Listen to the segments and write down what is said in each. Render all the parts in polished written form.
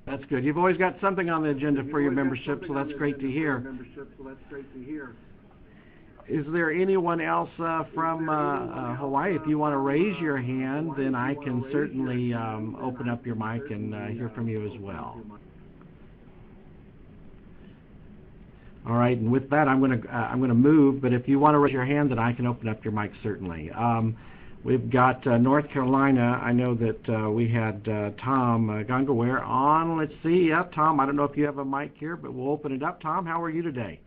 That's good. You've always got something on the agenda for your membership, so that's great to hear. Is there anyone else from Hawaii? If you want to raise your hand, then I can certainly open up your mic and hear from you as well. All right, and with that, I'm going to move. But if you want to raise your hand, then I can open up your mic certainly. We've got North Carolina. I know that we had Tom Gongaware on. Let's see. Yeah, Tom, I don't know if you have a mic here, but we'll open it up. Tom, how are you today?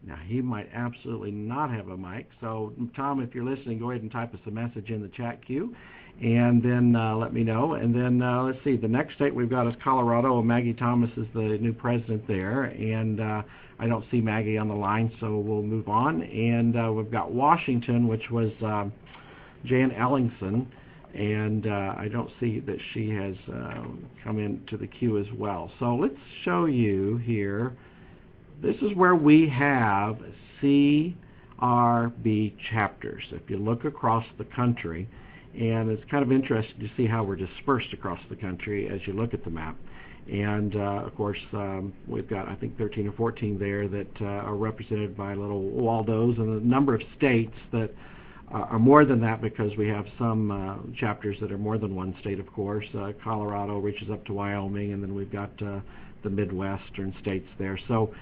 Now, he might absolutely not have a mic. So, Tom, if you're listening, go ahead and type us a message in the chat queue, and then let me know. And then let's see. The next state we've got is Colorado. Maggie Thomas is the new president there, and I don't see Maggie on the line, so we'll move on. And we've got Washington, which was Jan Ellingson, and I don't see that she has come into the queue as well. So let's show you here. This is where we have CRB chapters. If you look across the country, and it's kind of interesting to see how we're dispersed across the country as you look at the map. And of course, we've got, I think, 13 or 14 there that are represented by little Waldos, and a number of states that are more than that, because we have some chapters that are more than one state, of course. Colorado reaches up to Wyoming, and then we've got the Midwestern states there. So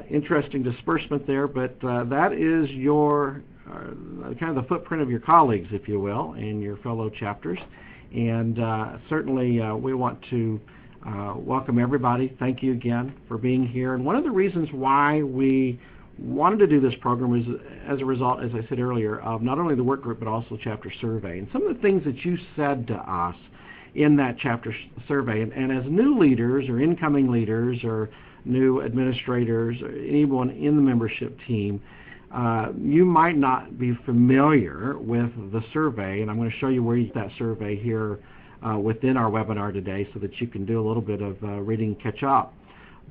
interesting disbursement there, but that is your kind of the footprint of your colleagues, if you will, and your fellow chapters. And certainly we want to welcome everybody. Thank you again for being here. And one of the reasons why we wanted to do this program is as a result, as I said earlier, of not only the work group but also chapter survey. And some of the things that you said to us in that chapter survey, and as new leaders or incoming leaders or new administrators or anyone in the membership team, you might not be familiar with the survey, and I'm going to show you where you get that survey here within our webinar today so that you can do a little bit of reading and catch up.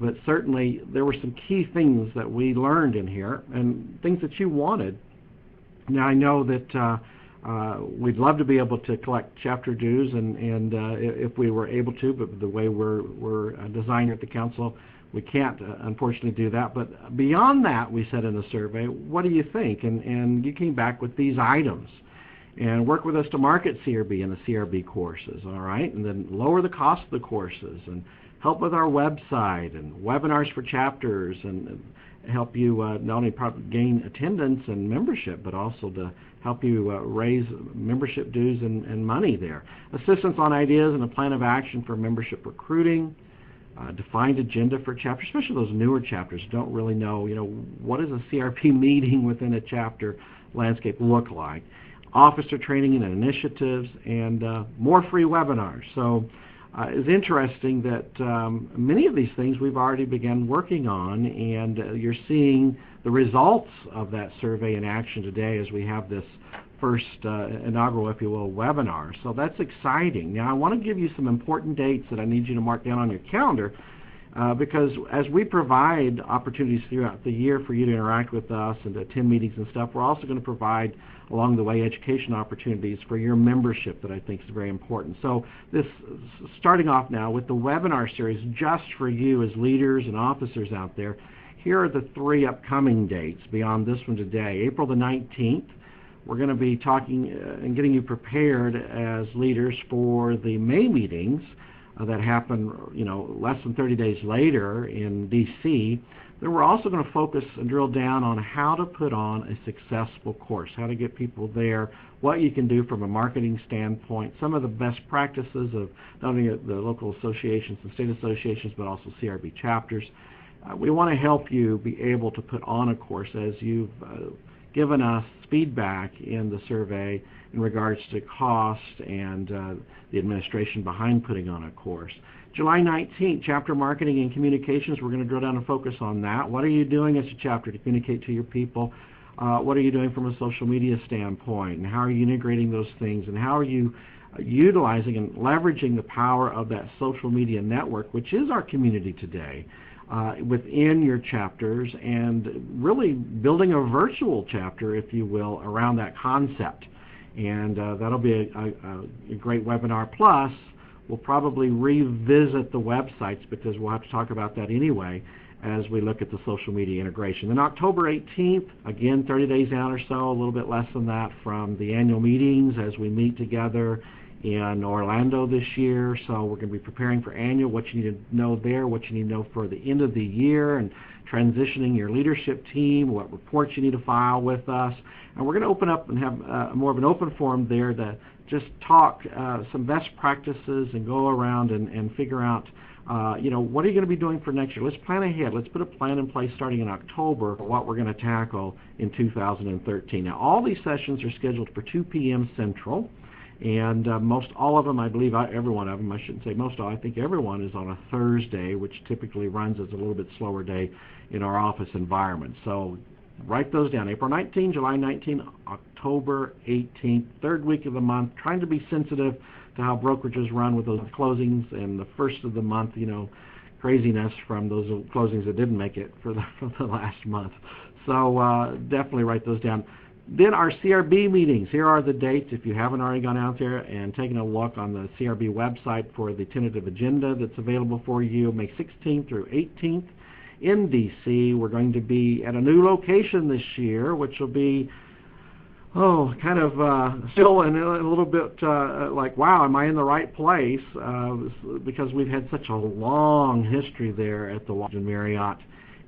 But certainly there were some key things that we learned in here and things that you wanted. Now I know that we'd love to be able to collect chapter dues, and if we were able to, but the way we're designed at the council, we can't unfortunately do that. But beyond that, we said in the survey, what do you think? And you came back with these items. And work with us to market CRB and the CRB courses, all right? And then lower the cost of the courses, and help with our website, and webinars for chapters, and help you not only gain attendance and membership, but also to help you raise membership dues and money there. Assistance on ideas and a plan of action for membership recruiting. Defined agenda for chapters, especially those newer chapters who don't really know, what does a CRB meeting within a chapter landscape look like. Officer training and initiatives, and more free webinars. So it's interesting that many of these things we've already begun working on, and you're seeing the results of that survey in action today as we have this first inaugural, if you will, webinar. So that's exciting. Now I want to give you some important dates that I need you to mark down on your calendar, because as we provide opportunities throughout the year for you to interact with us and to attend meetings and stuff, we're also going to provide along the way education opportunities for your membership that I think is very important. So this, starting off now with the webinar series just for you as leaders and officers out there, here are the 3 upcoming dates beyond this one today. April the 19th, we're going to be talking and getting you prepared as leaders for the May meetings that happen, less than 30 days later in D.C. Then we're also going to focus and drill down on how to put on a successful course, how to get people there, what you can do from a marketing standpoint, some of the best practices of not only the local associations and state associations, but also CRB chapters. We want to help you be able to put on a course as you've given us feedback in the survey in regards to cost and the administration behind putting on a course. July 19th, chapter marketing and communications. We're going to drill down and focus on that. What are you doing as a chapter to communicate to your people? What are you doing from a social media standpoint? And how are you integrating those things? And how are you utilizing and leveraging the power of that social media network, which is our community today, within your chapters, and really building a virtual chapter, if you will, around that concept. and that'll be a great webinar. Plus, we'll probably revisit the websites because we'll have to talk about that anyway as we look at the social media integration. Then October 18th, again 30 days out or so, a little bit less than that, from the annual meetings as we meet together in Orlando this year. So we're going to be preparing for annual, what you need to know there, what you need to know for the end of the year, and transitioning your leadership team, what reports you need to file with us. And we're going to open up and have more of an open forum there to just talk some best practices and go around and figure out what are you going to be doing for next year? Let's plan ahead. Let's put a plan in place starting in October for what we're going to tackle in 2013. Now, all these sessions are scheduled for 2 p.m. Central, and most all of them, I believe, every one of them, I shouldn't say most all, I think everyone is on a Thursday, which typically runs as a little bit slower day in our office environment. So write those down. April 19, July 19, October 18, third week of the month, trying to be sensitive to how brokerages run with those closings, and the first of the month, craziness from those closings that didn't make it for the last month. So definitely write those down. Then our CRB meetings. Here are the dates if you haven't already gone out there and taken a look on the CRB website for the tentative agenda that's available for you. May 16th through 18th in D.C. We're going to be at a new location this year, which will be kind of still a little bit like, wow, am I in the right place? Because we've had such a long history there at the Washington Marriott,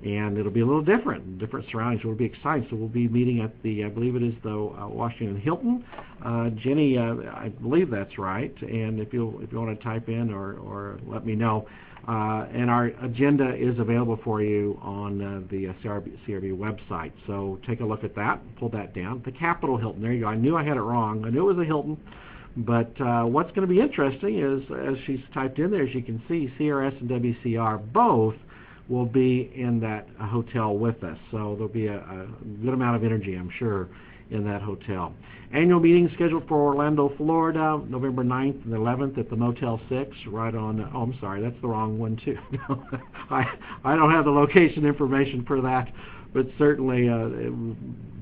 and it'll be a little different surroundings. We'll be excited. So we'll be meeting at the, I believe it is the Washington Hilton. Jenny, I believe that's right. And if you want to type in or let me know. And our agenda is available for you on the CRB website. So take a look at that, pull that down. The Capitol Hilton, there you go. I knew I had it wrong. I knew it was a Hilton. But what's going to be interesting is, as she's typed in there, as you can see, CRS and WCR both will be in that hotel with us. So there'll be a good amount of energy, I'm sure, in that hotel. Annual meeting scheduled for Orlando, Florida, November 9th and 11th at the Motel 6, right on, I'm sorry, that's the wrong one too. I don't have the location information for that, but certainly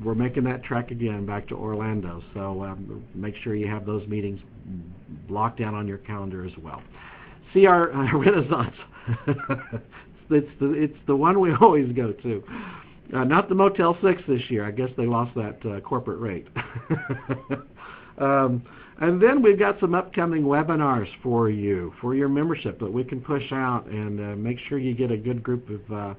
we're making that trek again back to Orlando. So make sure you have those meetings blocked down on your calendar as well. CR Renaissance. It's the one we always go to. Not the Motel 6 this year. I guess they lost that corporate rate. And then we've got some upcoming webinars for you, for your membership, that we can push out and make sure you get a good group of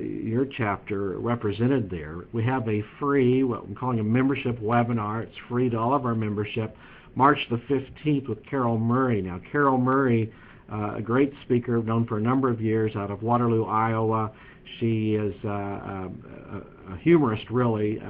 your chapter represented there. We have a free, what I'm calling a membership webinar. It's free to all of our membership, March the 15th with Carol Murray. Now, Carol Murray, a great speaker, known for a number of years out of Waterloo, Iowa. She is a humorist, really.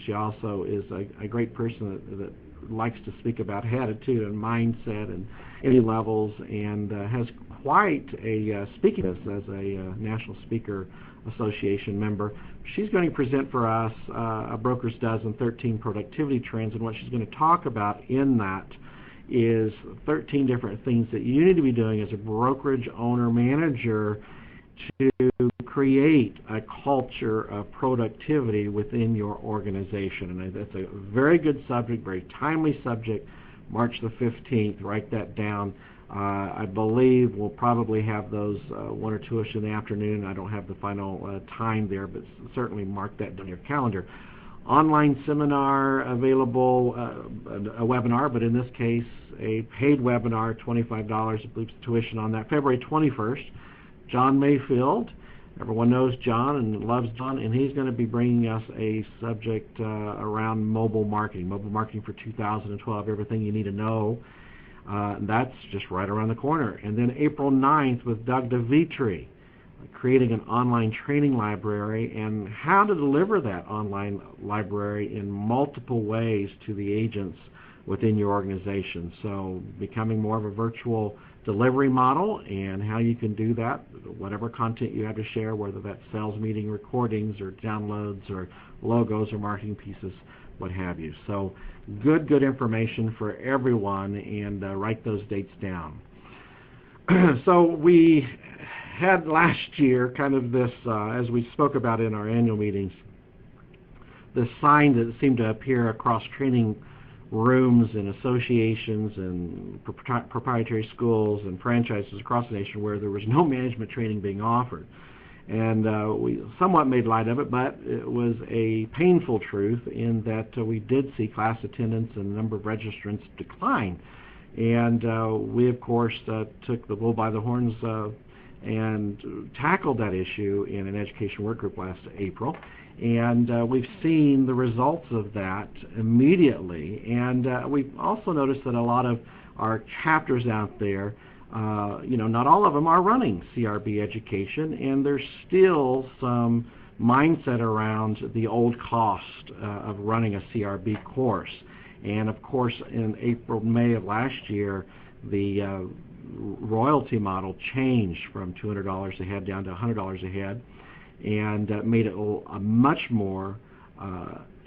She also is a great person that likes to speak about attitude and mindset and any levels, and has quite a speaking as a National Speaker Association member. She's going to present for us a Broker's Dozen 13 productivity trends, and what she's going to talk about in that is 13 different things that you need to be doing as a brokerage owner manager to create a culture of productivity within your organization. And that's a very good subject, very timely subject, March the 15th. Write that down. I believe we'll probably have those 1 or 2-ish in the afternoon. I don't have the final time there, but certainly mark that on your calendar. Online seminar available, a webinar, but in this case a paid webinar, $25, I believe, tuition on that, February 21st. John Mayfield, everyone knows John and loves John, and he's going to be bringing us a subject around mobile marketing for 2012, everything you need to know. That's just right around the corner. And then April 9th with Doug DeVitri, creating an online training library and how to deliver that online library in multiple ways to the agents within your organization. So becoming more of a virtual delivery model and how you can do that, whatever content you have to share, whether that's sales meeting recordings or downloads or logos or marketing pieces, what have you. So good information for everyone, and write those dates down. So we had last year kind of this, as we spoke about in our annual meetings, this sign that seemed to appear across training rooms in associations and proprietary schools and franchises across the nation where there was no management training being offered. And we somewhat made light of it, but it was a painful truth in that we did see class attendance and the number of registrants decline. And we, of course, took the bull by the horns and tackled that issue in an education work group last April. And we've seen the results of that immediately. And we've also noticed that a lot of our chapters out there, not all of them are running CRB education, and there's still some mindset around the old cost of running a CRB course. And of course, in April, May of last year, the royalty model changed from $200 a head down to $100 a head, and made it a much more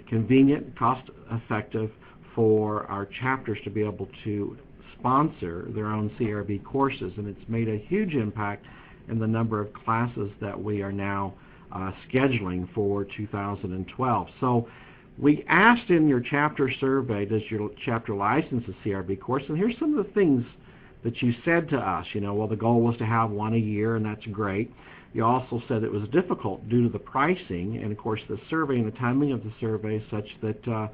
convenient, cost-effective for our chapters to be able to sponsor their own CRB courses. And it's made a huge impact in the number of classes that we are now scheduling for 2012. So we asked in your chapter survey, does your chapter license a CRB course? And here's some of the things that you said to us. Well, the goal was to have one a year, and that's great. You also said it was difficult due to the pricing, and of course the survey and the timing of the survey is such that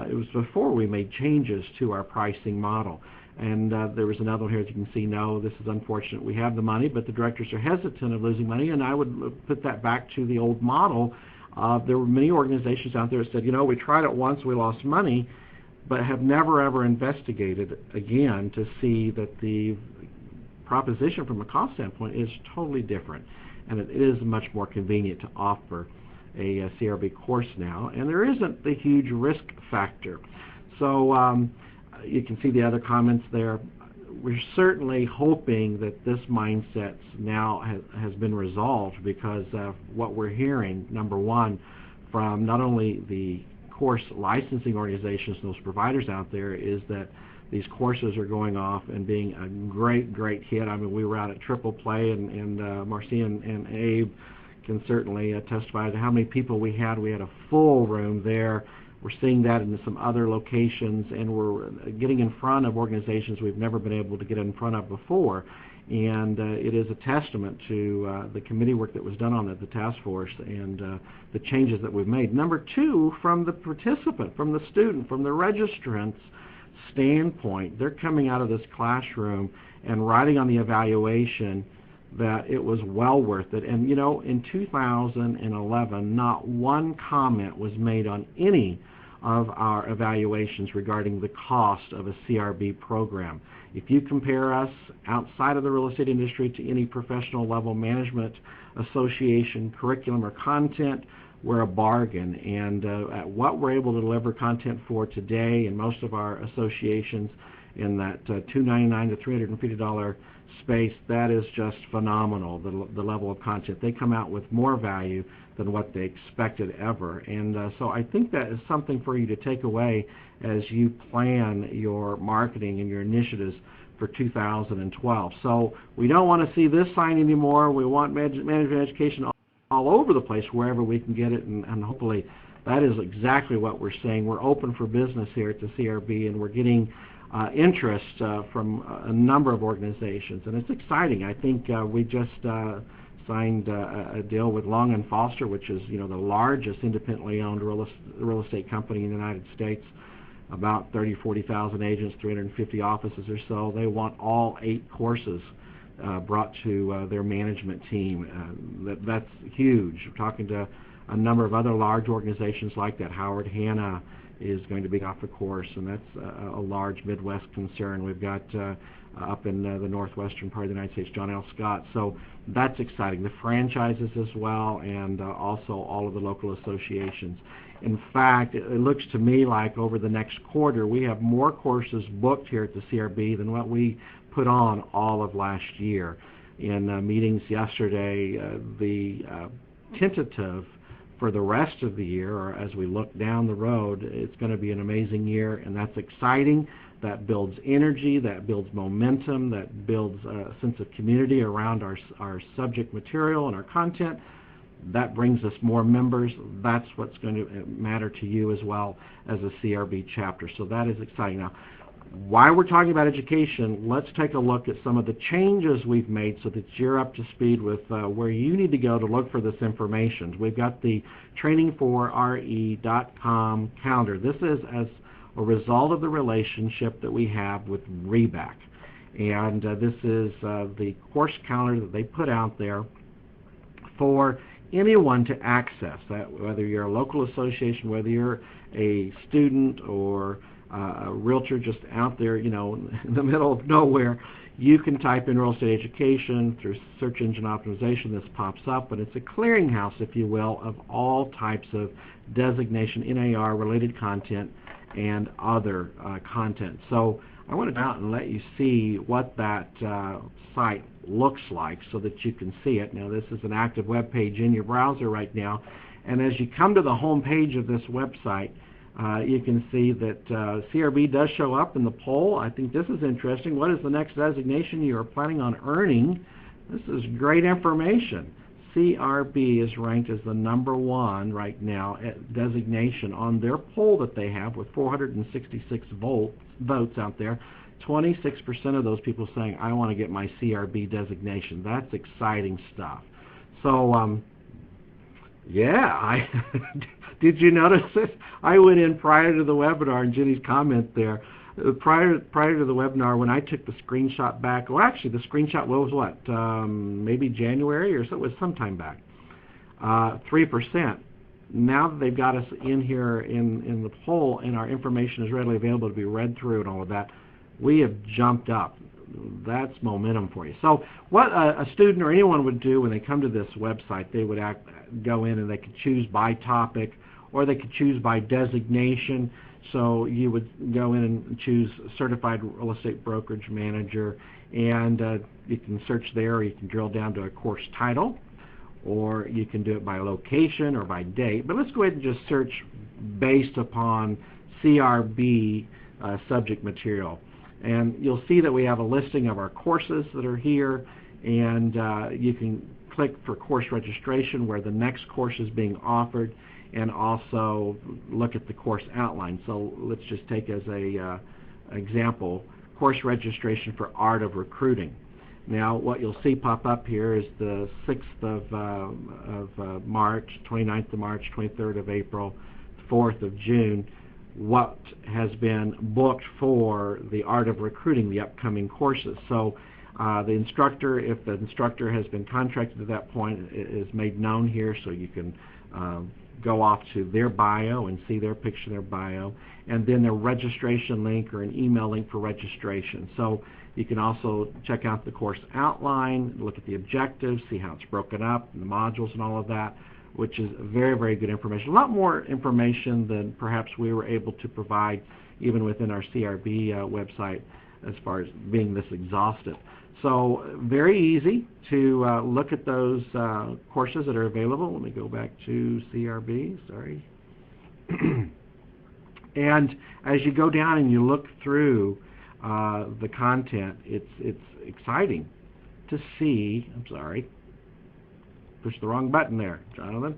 it was before we made changes to our pricing model. And there was another one here that you can see, no, this is unfortunate. We have the money, but the directors are hesitant of losing money, and I would put that back to the old model. There were many organizations out there that said, we tried it once, we lost money, but have never ever investigated again to see that the proposition from a cost standpoint is totally different. And it is much more convenient to offer a CRB course now, and there isn't the huge risk factor. So you can see the other comments there. We're certainly hoping that this mindset now has been resolved, because what we're hearing, number one, from not only the course licensing organizations and those providers out there, is that these courses are going off and being a great hit. I mean, we were out at Triple Play, and Marcia and Abe can certainly testify to how many people we had. We had a full room there. We're seeing that in some other locations, and we're getting in front of organizations we've never been able to get in front of before. And it is a testament to the committee work that was done on it, the task force, and the changes that we've made. Number two, from the participant, from the student, from the registrants standpoint, they're coming out of this classroom and writing on the evaluation that it was well worth it. And in 2011, not one comment was made on any of our evaluations regarding the cost of a CRB program. If you compare us outside of the real estate industry to any professional level management association, curriculum, or content, we're a bargain. And at what we're able to deliver content for today in most of our associations in that $299 to $350 space, that is just phenomenal, the level of content. They come out with more value than what they expected ever. And so I think that is something for you to take away as you plan your marketing and your initiatives for 2012. So we don't want to see this sign anymore. We want management education all over the place, wherever we can get it, and hopefully that is exactly what we're saying. We're open for business here at the CRB, and we're getting interest from a number of organizations, and it's exciting. I think we just signed a deal with Long & Foster, which is the largest independently owned real estate company in the United States, about 40,000 agents, 350 offices or so. They want all 8 courses brought to their management team. That's huge. We're talking to a number of other large organizations like that. Howard Hanna is going to be off the course, and that's a large Midwest concern. We've got up in the northwestern part of the United States, John L. Scott. So that's exciting. The franchises as well, and also all of the local associations. In fact, it looks to me like over the next quarter we have more courses booked here at the CRB than what we put on all of last year. In meetings yesterday, the tentative for the rest of the year, or as we look down the road, it's going to be an amazing year, and that's exciting. That builds energy, that builds momentum, that builds a sense of community around our subject material and our content. That brings us more members. That's what's going to matter to you as well as a CRB chapter. So that is exciting. Now, while we're talking about education, let's take a look at some of the changes we've made so that you're up to speed with where you need to go to look for this information. We've got the trainingforre.com calendar. This is as a result of the relationship that we have with REBAC. And this is the course calendar that they put out there for anyone to access, whether you're a local association, whether you're a student or a realtor just out there, in the middle of nowhere. You can type in real estate education through search engine optimization. This pops up, but it's a clearinghouse, if you will, of all types of designation, NAR related content and other content. So I want to go out and let you see what that site looks like so that you can see it. Now, this is an active web page in your browser right now, and as you come to the home page of this website, you can see that CRB does show up in the poll. I think this is interesting. What is the next designation you are planning on earning? This is great information. CRB is ranked as the #1 right now at designation on their poll that they have with 466 votes out there. 26% of those people saying, I want to get my CRB designation. That's exciting stuff. So, yeah, did you notice this? I went in prior to the webinar, and Jenny's comment there, prior to the webinar, when I took the screenshot back, well, actually, the screenshot was what, maybe January, or so it was sometime back, 3%. Now that they've got us in here in the poll and our information is readily available to be read through and all of that, we have jumped up. That's momentum for you. So what a student or anyone would do when they come to this website, they would go in and they could choose by topic, or they could choose by designation. So you would go in and choose Certified Real Estate Brokerage Manager, and you can search there, or you can drill down to a course title, or you can do it by location or by date. But let's go ahead and just search based upon CRB subject material. And you'll see that we have a listing of our courses that are here, and you can click for course registration where the next course is being offered, and also look at the course outline. So let's just take as a example, course registration for Art of Recruiting. Now what you'll see pop up here is the 6th of March, 29th of March, 23rd of April, 4th of June, what has been booked for the Art of Recruiting, the upcoming courses. So the instructor, if the instructor has been contracted at that point, is made known here, so you can go off to their bio and see their picture, their bio, and then their registration link or an email link for registration. So you can also check out the course outline, look at the objectives, see how it's broken up, and the modules and all of that, which is very, very good information. A lot more information than perhaps we were able to provide even within our CRB website as far as being this exhaustive. So very easy to look at those courses that are available. Let me go back to CRB, sorry. And as you go down and you look through the content, it's exciting to see, I'm sorry, pushed the wrong button there, Jonathan,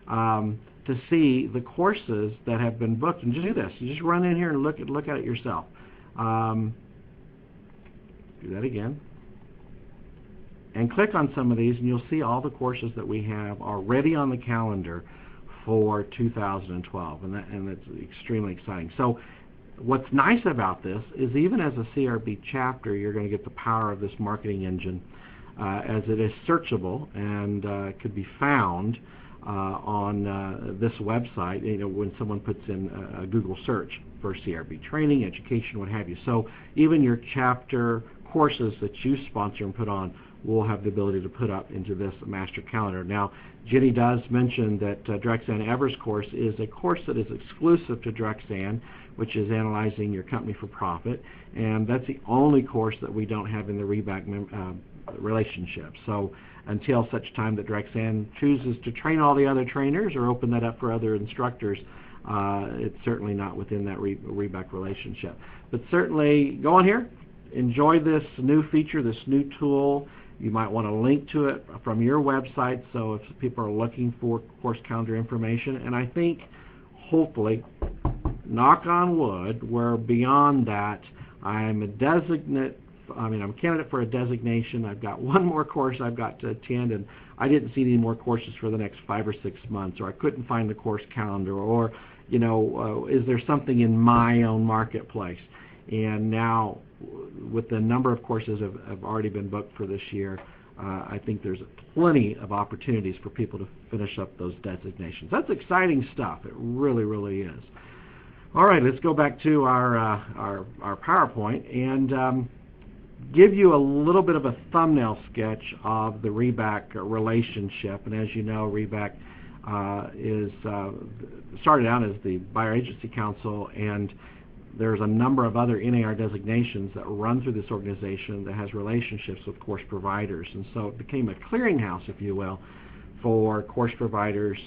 to see the courses that have been booked. And just do this, you just run in here and look at it yourself. Do that again. And click on some of these, and you'll see all the courses that we have already on the calendar for 2012, and that's extremely exciting. So what's nice about this is even as a CRB chapter, you're going to get the power of this marketing engine, as it is searchable and could be found on this website, when someone puts in a Google search for CRB training, education, what have you. So even your chapter courses that you sponsor and put on will have the ability to put up into this master calendar. Now, Jenny does mention that Drexan Evers course is a course that is exclusive to Drexan, which is analyzing your company for profit, and that's the only course that we don't have in the REBAC relationship. So until such time that Drexan chooses to train all the other trainers or open that up for other instructors, it's certainly not within that REBAC relationship. But certainly go on here, enjoy this new feature, this new tool, You might want to link to it from your website, so if people are looking for course calendar information. And I think, hopefully, knock on wood, we're beyond that. I'm a candidate for a designation. I've got one more course I've got to attend, and I didn't see any more courses for the next 5 or 6 months, or I couldn't find the course calendar, or is there something in my own marketplace? And now, with the number of courses that have already been booked for this year, I think there's plenty of opportunities for people to finish up those designations. That's exciting stuff. It really, really is. All right, let's go back to our PowerPoint and give you a little bit of a thumbnail sketch of the REBAC relationship. And as you know, REBAC started out as the Buyer Agency Council, and there's a number of other NAR designations that run through this organization that has relationships with course providers. And so it became a clearinghouse, if you will, for course providers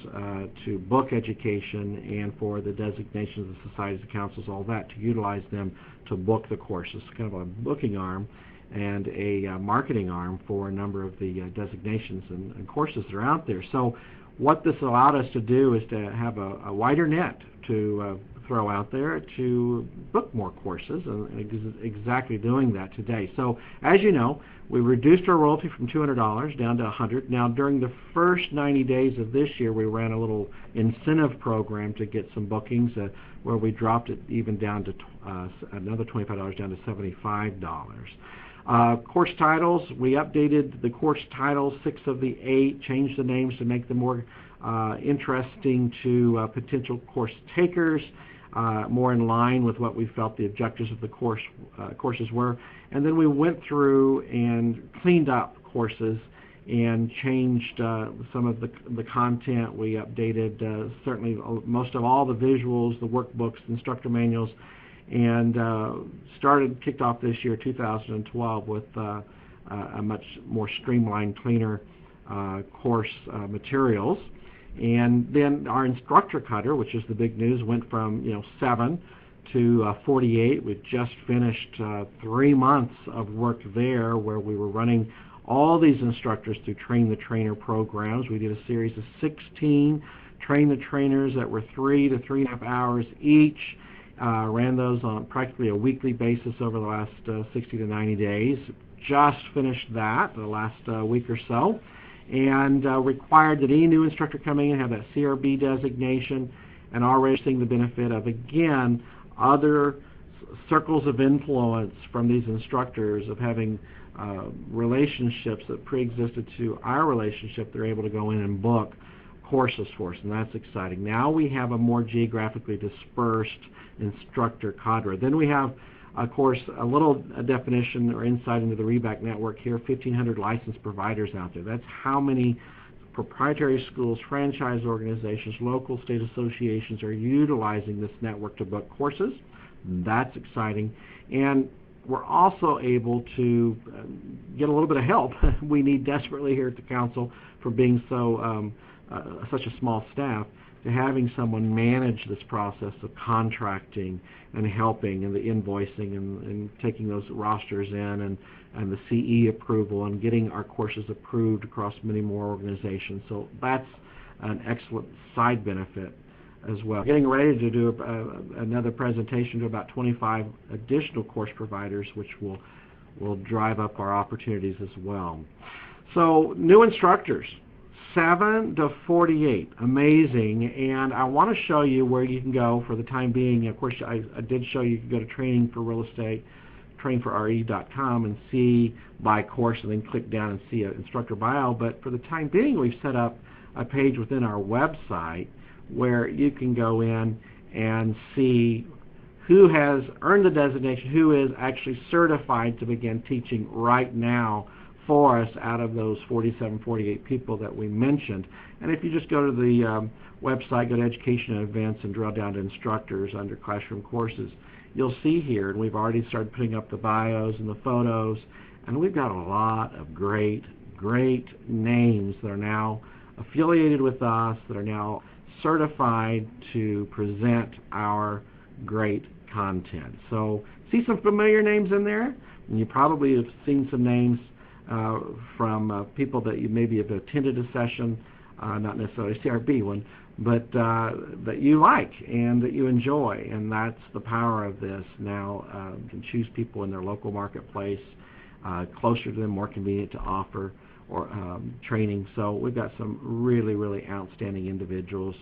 to book education, and for the designations of societies and councils, all that, to utilize them to book the courses. Kind of a booking arm and a marketing arm for a number of the designations and courses that are out there. So what this allowed us to do is to have a wider net to throw out there to book more courses, and exactly doing that today. So as you know, we reduced our royalty from $200 down to $100. Now, during the first 90 days of this year, we ran a little incentive program to get some bookings where we dropped it even down to another $25 down to $75. Course titles, we updated the course titles, 6 of the 8, changed the names to make them more interesting to potential course takers, more in line with what we felt the objectives of the courses were. And then we went through and cleaned up courses and changed some of the content. We updated certainly most of all the visuals, the workbooks, instructor manuals, and kicked off this year, 2012, with a much more streamlined, cleaner course materials. And then our instructor cutter, which is the big news, went from 7 to 48. We just finished 3 months of work there, where we were running all these instructors through Train the Trainer programs. We did a series of 16 Train the Trainers that were 3 to 3.5 hours each. Ran those on practically a weekly basis over the last 60 to 90 days. Just finished that the last week or so, and required that any new instructor coming in have that CRB designation, and already seeing the benefit of, again, other circles of influence from these instructors, of having relationships that pre-existed to our relationship. They're able to go in and book courses for us, and that's exciting. Now we have a more geographically dispersed instructor cadre. Then we have, of course, a little definition or insight into the REBAC network here, 1,500 licensed providers out there. That's how many proprietary schools, franchise organizations, local state associations are utilizing this network to book courses. That's exciting. And we're also able to get a little bit of help we need desperately here at the Council, for being so such a small staff, to having someone manage this process of contracting and helping, and the invoicing, and taking those rosters in, and the CE approval, and getting our courses approved across many more organizations. So that's an excellent side benefit as well. Getting ready to do another presentation to about 25 additional course providers, which will drive up our opportunities as well. So new instructors, 7 to 48, amazing. And I want to show you where you can go for the time being. Of course, I did show you can go to Training for Real Estate, trainforre.com, and see by course, and then click down and see an instructor bio. But for the time being, we've set up a page within our website where you can go in and see who has earned the designation, who is actually certified to begin teaching right now for us out of those 47, 48 people that we mentioned. And if you just go to the website, go to Education and Events, and drill down to Instructors under Classroom Courses, you'll see here, and we've already started putting up the bios and the photos, and we've got a lot of great names that are now affiliated with us, that are now certified to present our great content. So see some familiar names in there, and you probably have seen some names from people that you maybe have attended a session, not necessarily a CRB one, but that you like and that you enjoy, and that's the power of this. Now you can choose people in their local marketplace, closer to them, more convenient to offer, or training. So we've got some really, really outstanding individuals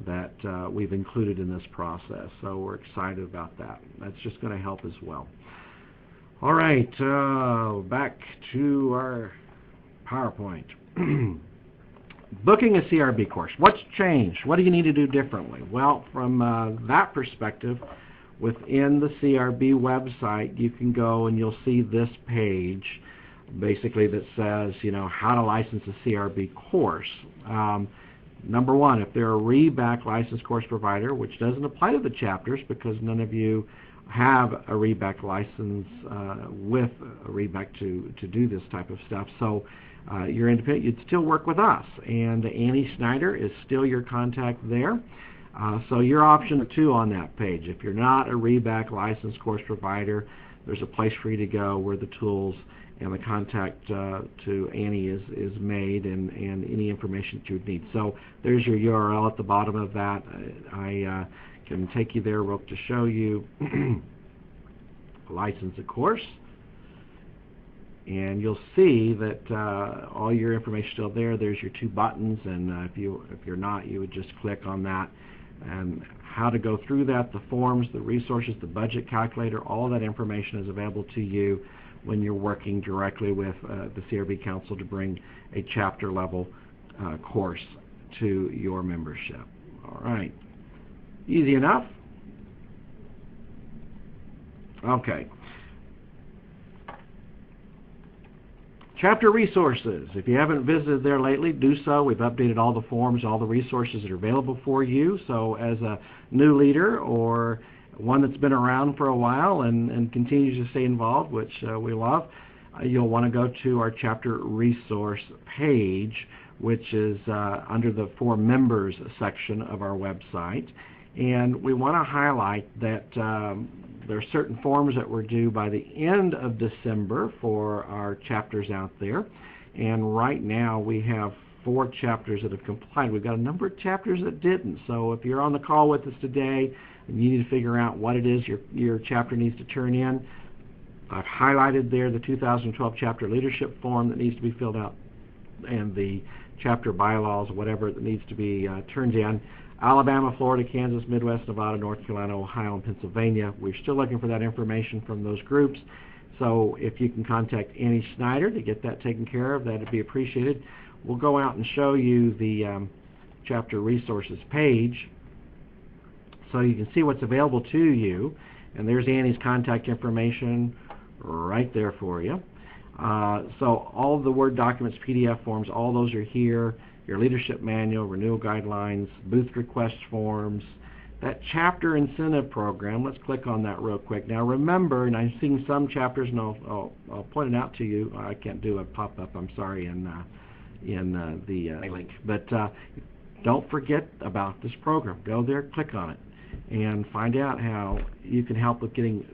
that we've included in this process. So we're excited about that. That's just going to help as well. All right, back to our PowerPoint. Booking a CRB course. What's changed? What do you need to do differently? Well, from that perspective, within the CRB website, you can go and you'll see this page, basically, that says, how to license a CRB course. Number one, if they're a REBAC licensed course provider, which doesn't apply to the chapters because none of you have a REBAC license with a REBAC to do this type of stuff. So you're independent, you'd still work with us. And Annie Snyder is still your contact there. So you're option 2 on that page. If you're not a REBAC licensed course provider, there's a place for you to go where the tools and the contact to Annie is made, and any information that you would need. So there's your URL at the bottom of that. I can take you there real quick to show you license a course, and you'll see that all your information is still there. There's your 2 buttons, and if you're not, you would just click on that. And how to go through that, the forms, the resources, the budget calculator, all of that information is available to you when you're working directly with the CRB Council to bring a chapter level course to your membership. All right. Easy enough? Okay. Chapter resources. If you haven't visited there lately, do so. We've updated all the forms, all the resources that are available for you. So as a new leader or one that's been around for a while and continues to stay involved, which we love, you'll want to go to our chapter resource page, which is under the For Members section of our website. And we want to highlight that there are certain forms that were due by the end of December for our chapters out there. And right now we have 4 chapters that have complied. We've got a number of chapters that didn't. So if you're on the call with us today and you need to figure out what it is your chapter needs to turn in, I've highlighted there the 2012 chapter leadership form that needs to be filled out, and the chapter bylaws, whatever that needs to be turned in. Alabama, Florida, Kansas, Midwest, Nevada, North Carolina, Ohio, and Pennsylvania. We're still looking for that information from those groups. So if you can contact Annie Snyder to get that taken care of, that would be appreciated. We'll go out and show you the chapter resources page so you can see what's available to you. And there's Annie's contact information right there for you. So all of the Word documents, PDF forms, all those are here. Your leadership manual, renewal guidelines, booth request forms, that chapter incentive program. Let's click on that real quick. Now remember, and I'm seeing some chapters, and I'll point it out to you. I can't do a pop-up, I'm sorry, in the link. But don't forget about this program. Go there, click on it, and find out how you can help with getting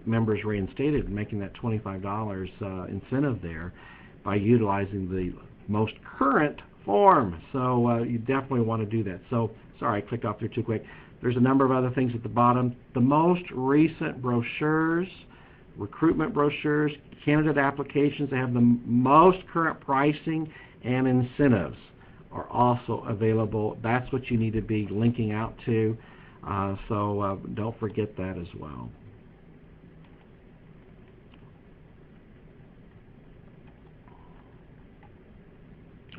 members reinstated and making that $25 incentive there by utilizing the most current form. So you definitely want to do that. So, sorry, I clicked off there too quick. There's a number of other things at the bottom. The most recent brochures, recruitment brochures, candidate applications that have the most current pricing and incentives are also available. That's what you need to be linking out to. So don't forget that as well.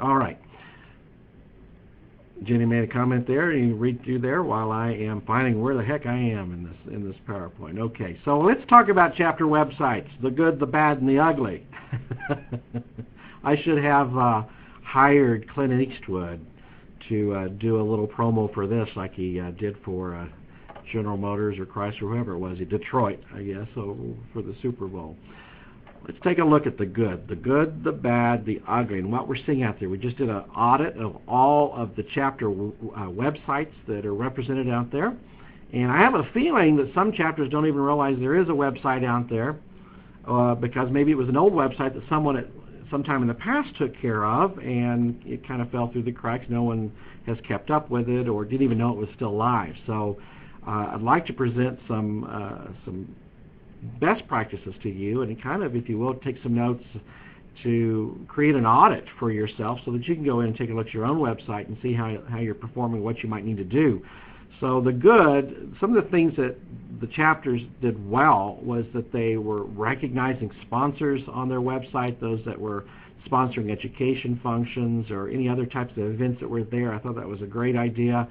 All right. Jenny made a comment there, and you read through there while I am finding where the heck I am in this PowerPoint. Okay, so let's talk about chapter websites, the good, the bad, and the ugly. I should have hired Clint Eastwood to do a little promo for this like he did for General Motors or Chrysler, whoever it was, Detroit, I guess, so for the Super Bowl. Let's take a look at the good, the bad, the ugly, and what we're seeing out there. We just did an audit of all of the chapter websites that are represented out there. And I have a feeling that some chapters don't even realize there is a website out there because maybe it was an old website that sometime in the past took care of, and it kind of fell through the cracks. No one has kept up with it or didn't even know it was still live. So I'd like to present some best practices to you, and kind of, if you will, take some notes to create an audit for yourself so that you can go in and take a look at your own website and see how you're performing, what you might need to do. So some of the things that the chapters did well was that they were recognizing sponsors on their website, those that were sponsoring education functions or any other types of events that were there. I thought that was a great idea.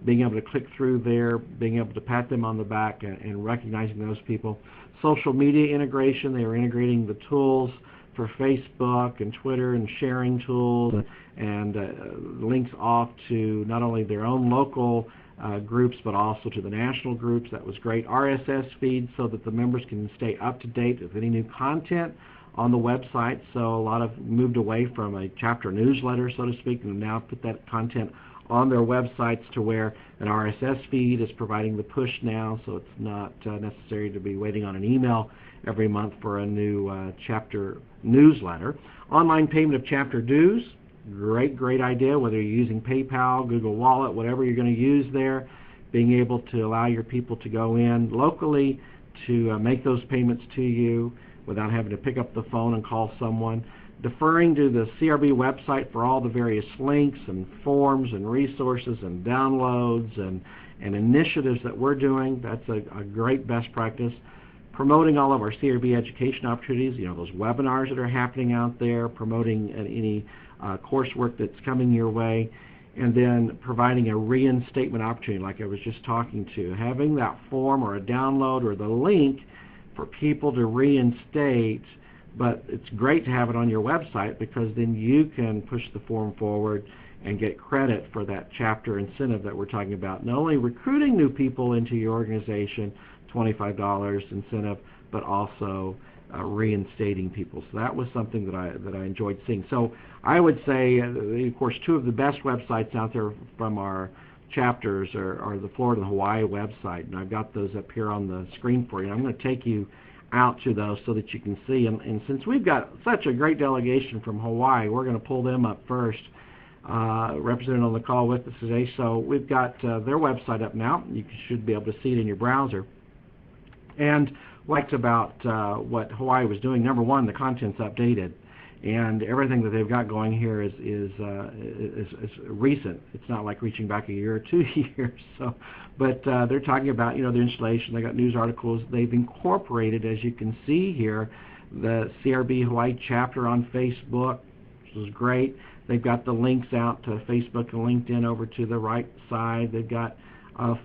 Being able to click through there, being able to pat them on the back and recognizing those people. Social media integration, they were integrating the tools for Facebook and Twitter and sharing tools and links off to not only their own local groups but also to the national groups. That was great. RSS feeds so that the members can stay up to date with any new content on the website. So a lot of moved away from a chapter newsletter, so to speak, and now put that content on their websites to where an RSS feed is providing the push now, so it's not necessary to be waiting on an email every month for a new chapter newsletter. Online payment of chapter dues, great idea, whether you're using PayPal, Google Wallet, whatever you're going to use there, being able to allow your people to go in locally to make those payments to you without having to pick up the phone and call someone. Deferring to the CRB website for all the various links and forms and resources and downloads and initiatives that we're doing. That's a great best practice. Promoting all of our CRB education opportunities, those webinars that are happening out there, promoting any coursework that's coming your way, and then providing a reinstatement opportunity like I was just talking to. Having that form or a download or the link for people to reinstate, but it's great to have it on your website because then you can push the form forward and get credit for that chapter incentive that we're talking about. Not only recruiting new people into your organization, $25 incentive, but also reinstating people. So that was something that I enjoyed seeing. So I would say, of course, two of the best websites out there from our chapters are the Florida and Hawaii website, and I've got those up here on the screen for you. I'm going to take you out to those so that you can see. And since we've got such a great delegation from Hawaii, we're going to pull them up first, represented on the call with us today. So we've got their website up now. You should be able to see it in your browser. And liked about what Hawaii was doing, number one, the content's updated, and everything that they've got going here is recent. It's not like reaching back a year or 2 years. So, but they're talking about their installation. They got news articles. They've incorporated, as you can see here, the CRB Hawaii chapter on Facebook, which is great. They've got the links out to Facebook and LinkedIn over to the right side. They've got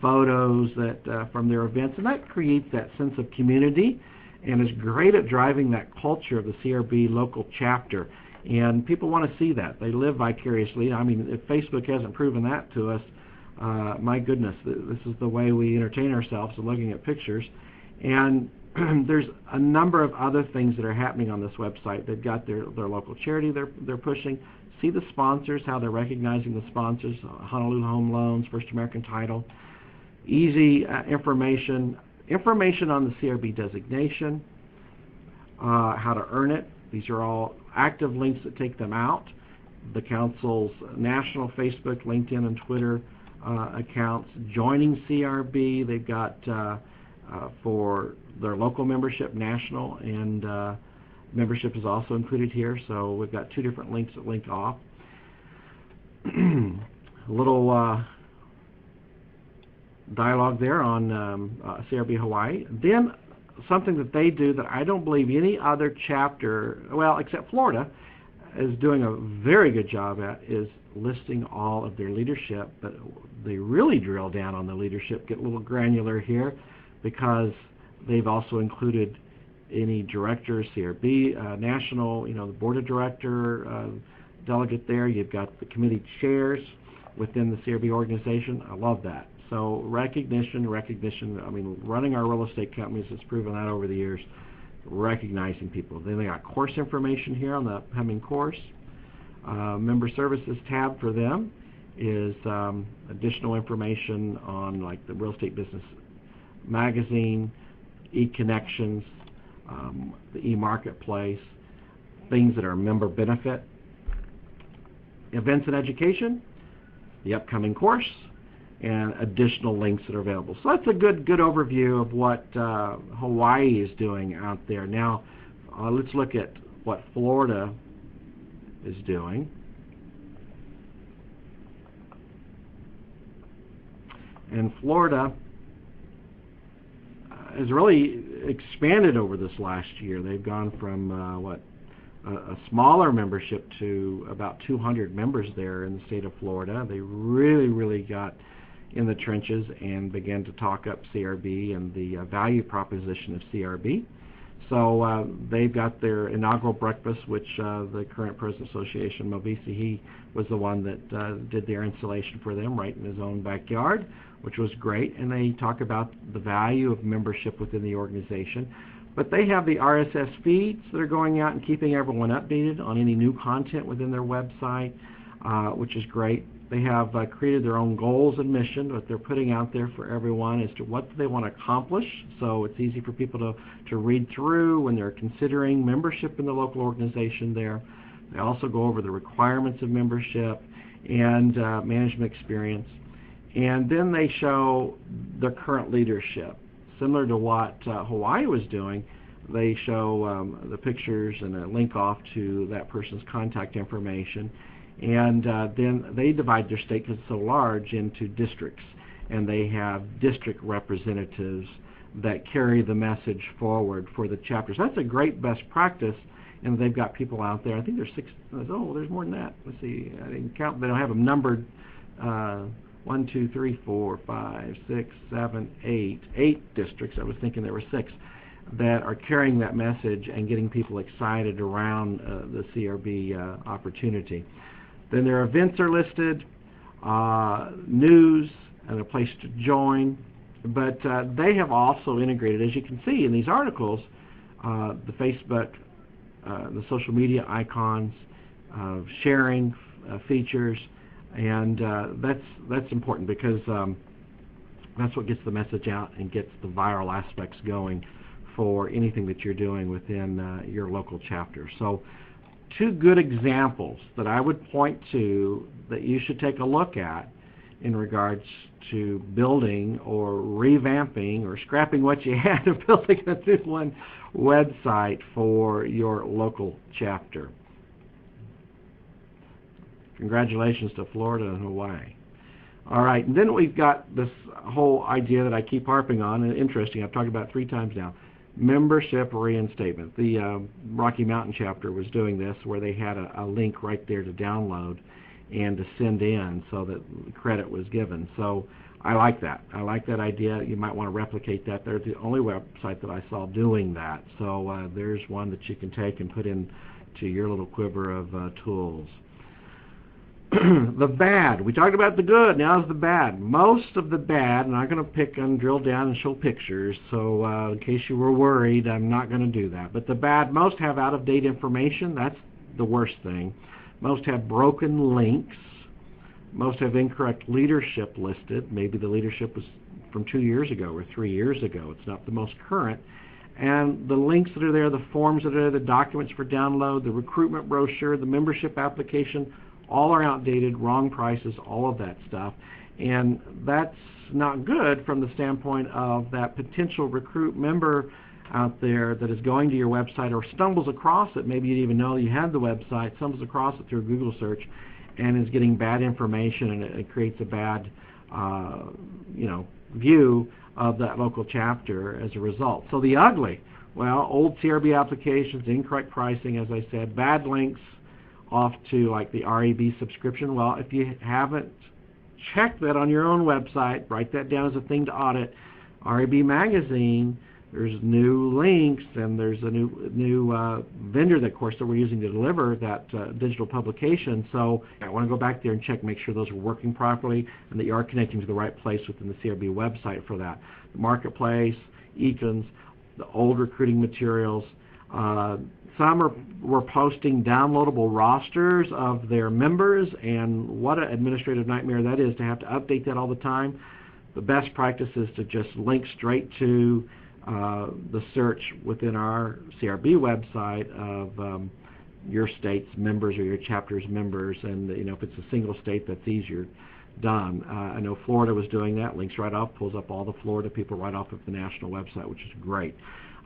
photos that from their events, and that creates that sense of community and is great at driving that culture of the CRB local chapter. And people want to see that. They live vicariously. I mean, if Facebook hasn't proven that to us, my goodness, this is the way we entertain ourselves, looking at pictures. And there's a number of other things that are happening on this website. They've got their local charity they're pushing. See the sponsors, how they're recognizing the sponsors, Honolulu Home Loans, First American Title. Easy information on the CRB designation, how to earn it. These are all active links that take them out. The Council's national Facebook, LinkedIn, and Twitter accounts. Joining CRB, they've got for their local membership, national, and membership is also included here. So we've got two different links that link off. A little dialogue there on CRB Hawaii. Then something that they do that I don't believe any other chapter, well, except Florida, is doing a very good job at, is listing all of their leadership. But they really drill down on the leadership, get a little granular here, because they've also included any directors, CRB, national, the board of director, delegate there. You've got the committee chairs within the CRB organization. I love that. So recognition. I mean, running our real estate companies has proven that over the years, recognizing people. Then they got course information here on the upcoming course. Member services tab for them is additional information on like the real estate business magazine, e-connections, the e-marketplace, things that are member benefit, events and education, the upcoming course, and additional links that are available. So that's a good overview of what Hawaii is doing out there. Now, let's look at what Florida is doing. And Florida has really expanded over this last year. They've gone from a smaller membership to about 200 members there in the state of Florida. They really got in the trenches and began to talk up CRB and the value proposition of CRB. So they've got their inaugural breakfast, which the current President Association, Mobisi, he was the one that did their installation for them right in his own backyard, which was great. And they talk about the value of membership within the organization. But they have the RSS feeds that are going out and keeping everyone updated on any new content within their website, which is great. They have created their own goals and mission that they're putting out there for everyone as to what they want to accomplish. So it's easy for people to read through when they're considering membership in the local organization there. They also go over the requirements of membership and management experience. And then they show their current leadership. Similar to what Hawaii was doing, they show the pictures and a link off to that person's contact information. And then they divide their state, because it's so large, into districts. And they have district representatives that carry the message forward for the chapters. That's a great best practice. And they've got people out there. I think there's 6. Oh, there's more than that. Let's see. I didn't count. They don't have them numbered. 1, 2, 3, 4, 5, 6, 7, 8. 8 districts. I was thinking there were 6 that are carrying that message and getting people excited around the CRB opportunity. Then their events are listed, news, and a place to join. But they have also integrated, as you can see in these articles, the Facebook, the social media icons, sharing features, and that's important because that's what gets the message out and gets the viral aspects going for anything that you're doing within your local chapter. So 2 good examples that I would point to that you should take a look at in regards to building or revamping or scrapping what you had and building a new one website for your local chapter. Congratulations to Florida and Hawaii. All right, and then we've got this whole idea that I keep harping on, and interesting, I've talked about it 3 times now. Membership reinstatement. The Rocky Mountain chapter was doing this where they had a link right there to download and to send in so that credit was given. So I like that. I like that idea. You might want to replicate that. They're the only website that I saw doing that. So there's one that you can take and put into your little quiver of tools. The bad. We talked about the good. Now is the bad. Most of the bad, and I'm going to pick and drill down and show pictures, so in case you were worried, I'm not going to do that. But the bad, most have out-of-date information. That's the worst thing. Most have broken links. Most have incorrect leadership listed. Maybe the leadership was from 2 years ago or 3 years ago. It's not the most current. And the links that are there, the forms that are there, the documents for download, the recruitment brochure, the membership application, all are outdated, wrong prices, all of that stuff. And that's not good from the standpoint of that potential recruit member out there that is going to your website or stumbles across it. Maybe you didn't even know you had the website, stumbles across it through a Google search and is getting bad information, and it creates a bad view of that local chapter as a result. So the ugly, well, old CRB applications, incorrect pricing, as I said, bad links off to like the REB subscription. Well, if you haven't checked that on your own website, write that down as a thing to audit. REB magazine, there's new links, and there's a new vendor that, of course, that we're using to deliver that digital publication. So I want to go back there and check, make sure those are working properly and that you are connecting to the right place within the CRB website for that. The marketplace, econs, the old recruiting materials. Some were posting downloadable rosters of their members, and what an administrative nightmare that is to have to update that all the time. The best practice is to just link straight to the search within our CRB website of your state's members or your chapter's members, and if it's a single state, that's easier done. I know Florida was doing that. Links right off, pulls up all the Florida people right off of the national website, which is great.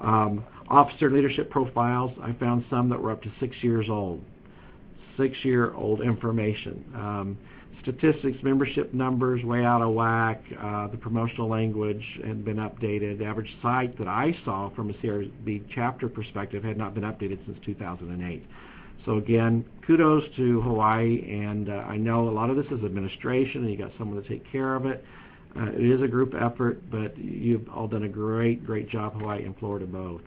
Officer leadership profiles, I found some that were up to 6 years old. 6-year-old information. Statistics, membership numbers, way out of whack. The promotional language had been updated. The average site that I saw from a CRB chapter perspective had not been updated since 2008. So again, kudos to Hawaii, and I know a lot of this is administration, and you got someone to take care of it. It is a group effort, but you've all done a great job, Hawaii and Florida both.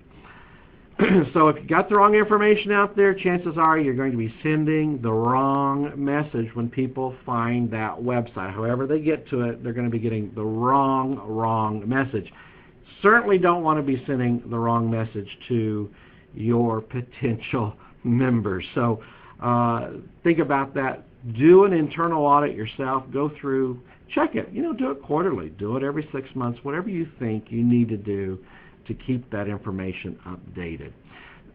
So if you got the wrong information out there, chances are you're going to be sending the wrong message when people find that website. However they get to it, they're going to be getting the wrong message. Certainly don't want to be sending the wrong message to your potential members. So think about that. Do an internal audit yourself. Go through, check it. Do it quarterly. Do it every 6 months. Whatever you think you need to do to keep that information updated.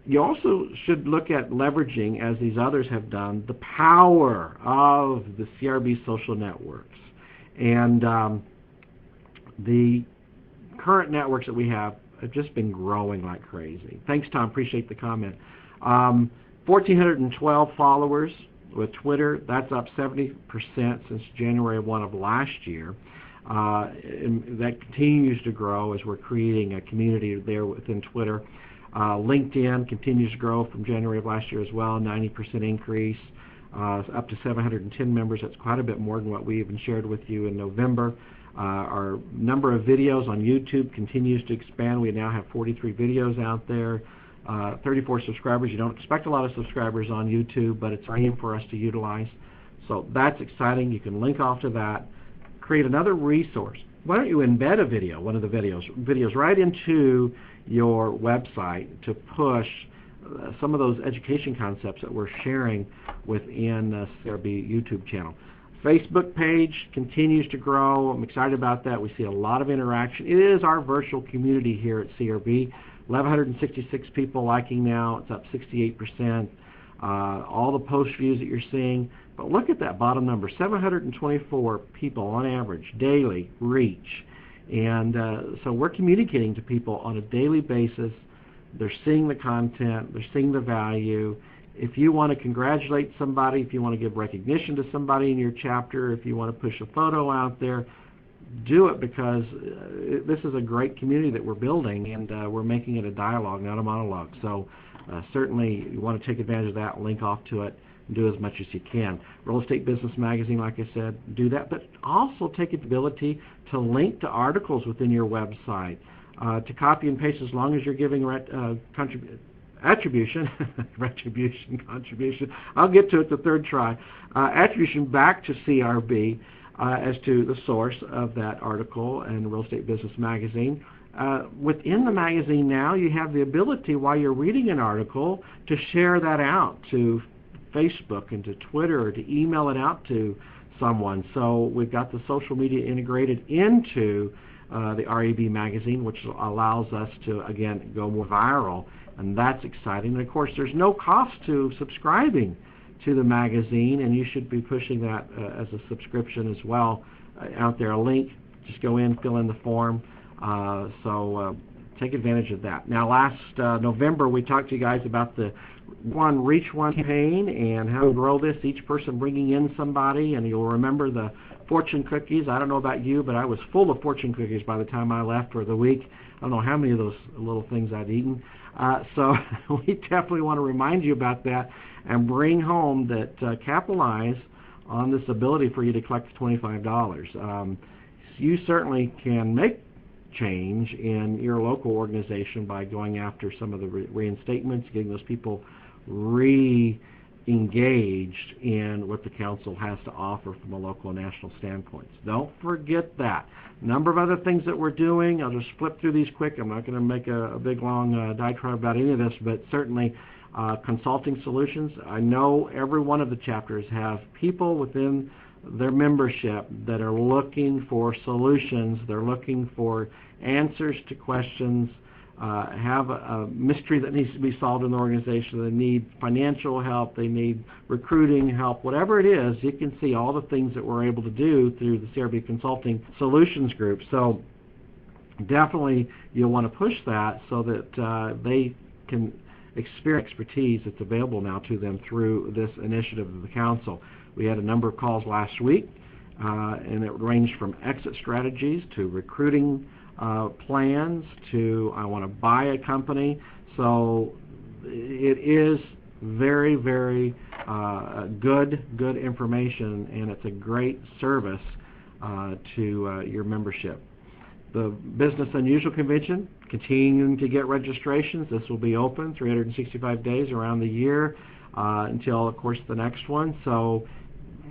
You also should look at leveraging, as these others have done, the power of the CRB social networks. And the current networks that we have just been growing like crazy. Thanks, Tom. Appreciate the comment. 1,412 followers with Twitter. That's up 70% since January 1 of last year. And that continues to grow as we're creating a community there within Twitter. LinkedIn continues to grow from January of last year as well, 90% increase, up to 710 members. That's quite a bit more than what we even shared with you in November. Our number of videos on YouTube continues to expand. We now have 43 videos out there, 34 subscribers. You don't expect a lot of subscribers on YouTube, but it's free for us to utilize. So that's exciting. You can link off to that. Create another resource. Why don't you embed a video, one of the videos right into your website to push some of those education concepts that we're sharing within the CRB YouTube channel. Facebook page continues to grow. I'm excited about that. We see a lot of interaction. It is our virtual community here at CRB. 1,166 people liking now. It's up 68%. All the post views that you're seeing. But look at that bottom number, 724 people on average, daily reach. And so we're communicating to people on a daily basis. They're seeing the content. They're seeing the value. If you want to congratulate somebody, if you want to give recognition to somebody in your chapter, if you want to push a photo out there, do it, because this is a great community that we're building, and we're making it a dialogue, not a monologue. So certainly you want to take advantage of that, link off to it, and do as much as you can. Real Estate Business Magazine, like I said, do that, but also take the ability to link to articles within your website, to copy and paste as long as you're giving attribution, contribution, I'll get to it the third try, attribution back to CRB as to the source of that article and Real Estate Business Magazine. Within the magazine now, you have the ability, while you're reading an article, to share that out to Facebook and to Twitter, or to email it out to someone. So we've got the social media integrated into the REB magazine, which allows us to, again, go more viral, and that's exciting. And of course, there's no cost to subscribing to the magazine, and you should be pushing that as a subscription as well out there. A link, just go in, fill in the form. So take advantage of that. Now, last November, we talked to you guys about the Reach One campaign and how to grow this, each person bringing in somebody, and you'll remember the fortune cookies. I don't know about you, but I was full of fortune cookies by the time I left for the week. I don't know how many of those little things I'd eaten. So we definitely want to remind you about that and bring home that capitalize on this ability for you to collect $25. You certainly can make change in your local organization by going after some of the reinstatements, getting those people re-engaged in what the council has to offer from a local and national standpoint. Don't forget that. A number of other things that we're doing. I'll just flip through these quick. I'm not going to make a big, long diatribe about any of this, but certainly consulting solutions. I know every one of the chapters have people within their membership that are looking for solutions. They're looking for answers to questions have a mystery that needs to be solved in the organization, they need financial help, they need recruiting help, whatever it is, you can see all the things that we're able to do through the CRB Consulting Solutions Group. So definitely you'll want to push that so that they can experience expertise that's available now to them through this initiative of the Council. We had a number of calls last week, and it ranged from exit strategies to recruiting plans to I want to buy a company. So it is very, very good information, and it's a great service to your membership. The Business Unusual Convention, continuing to get registrations. This will be open 365 days around the year until, of course, the next one. So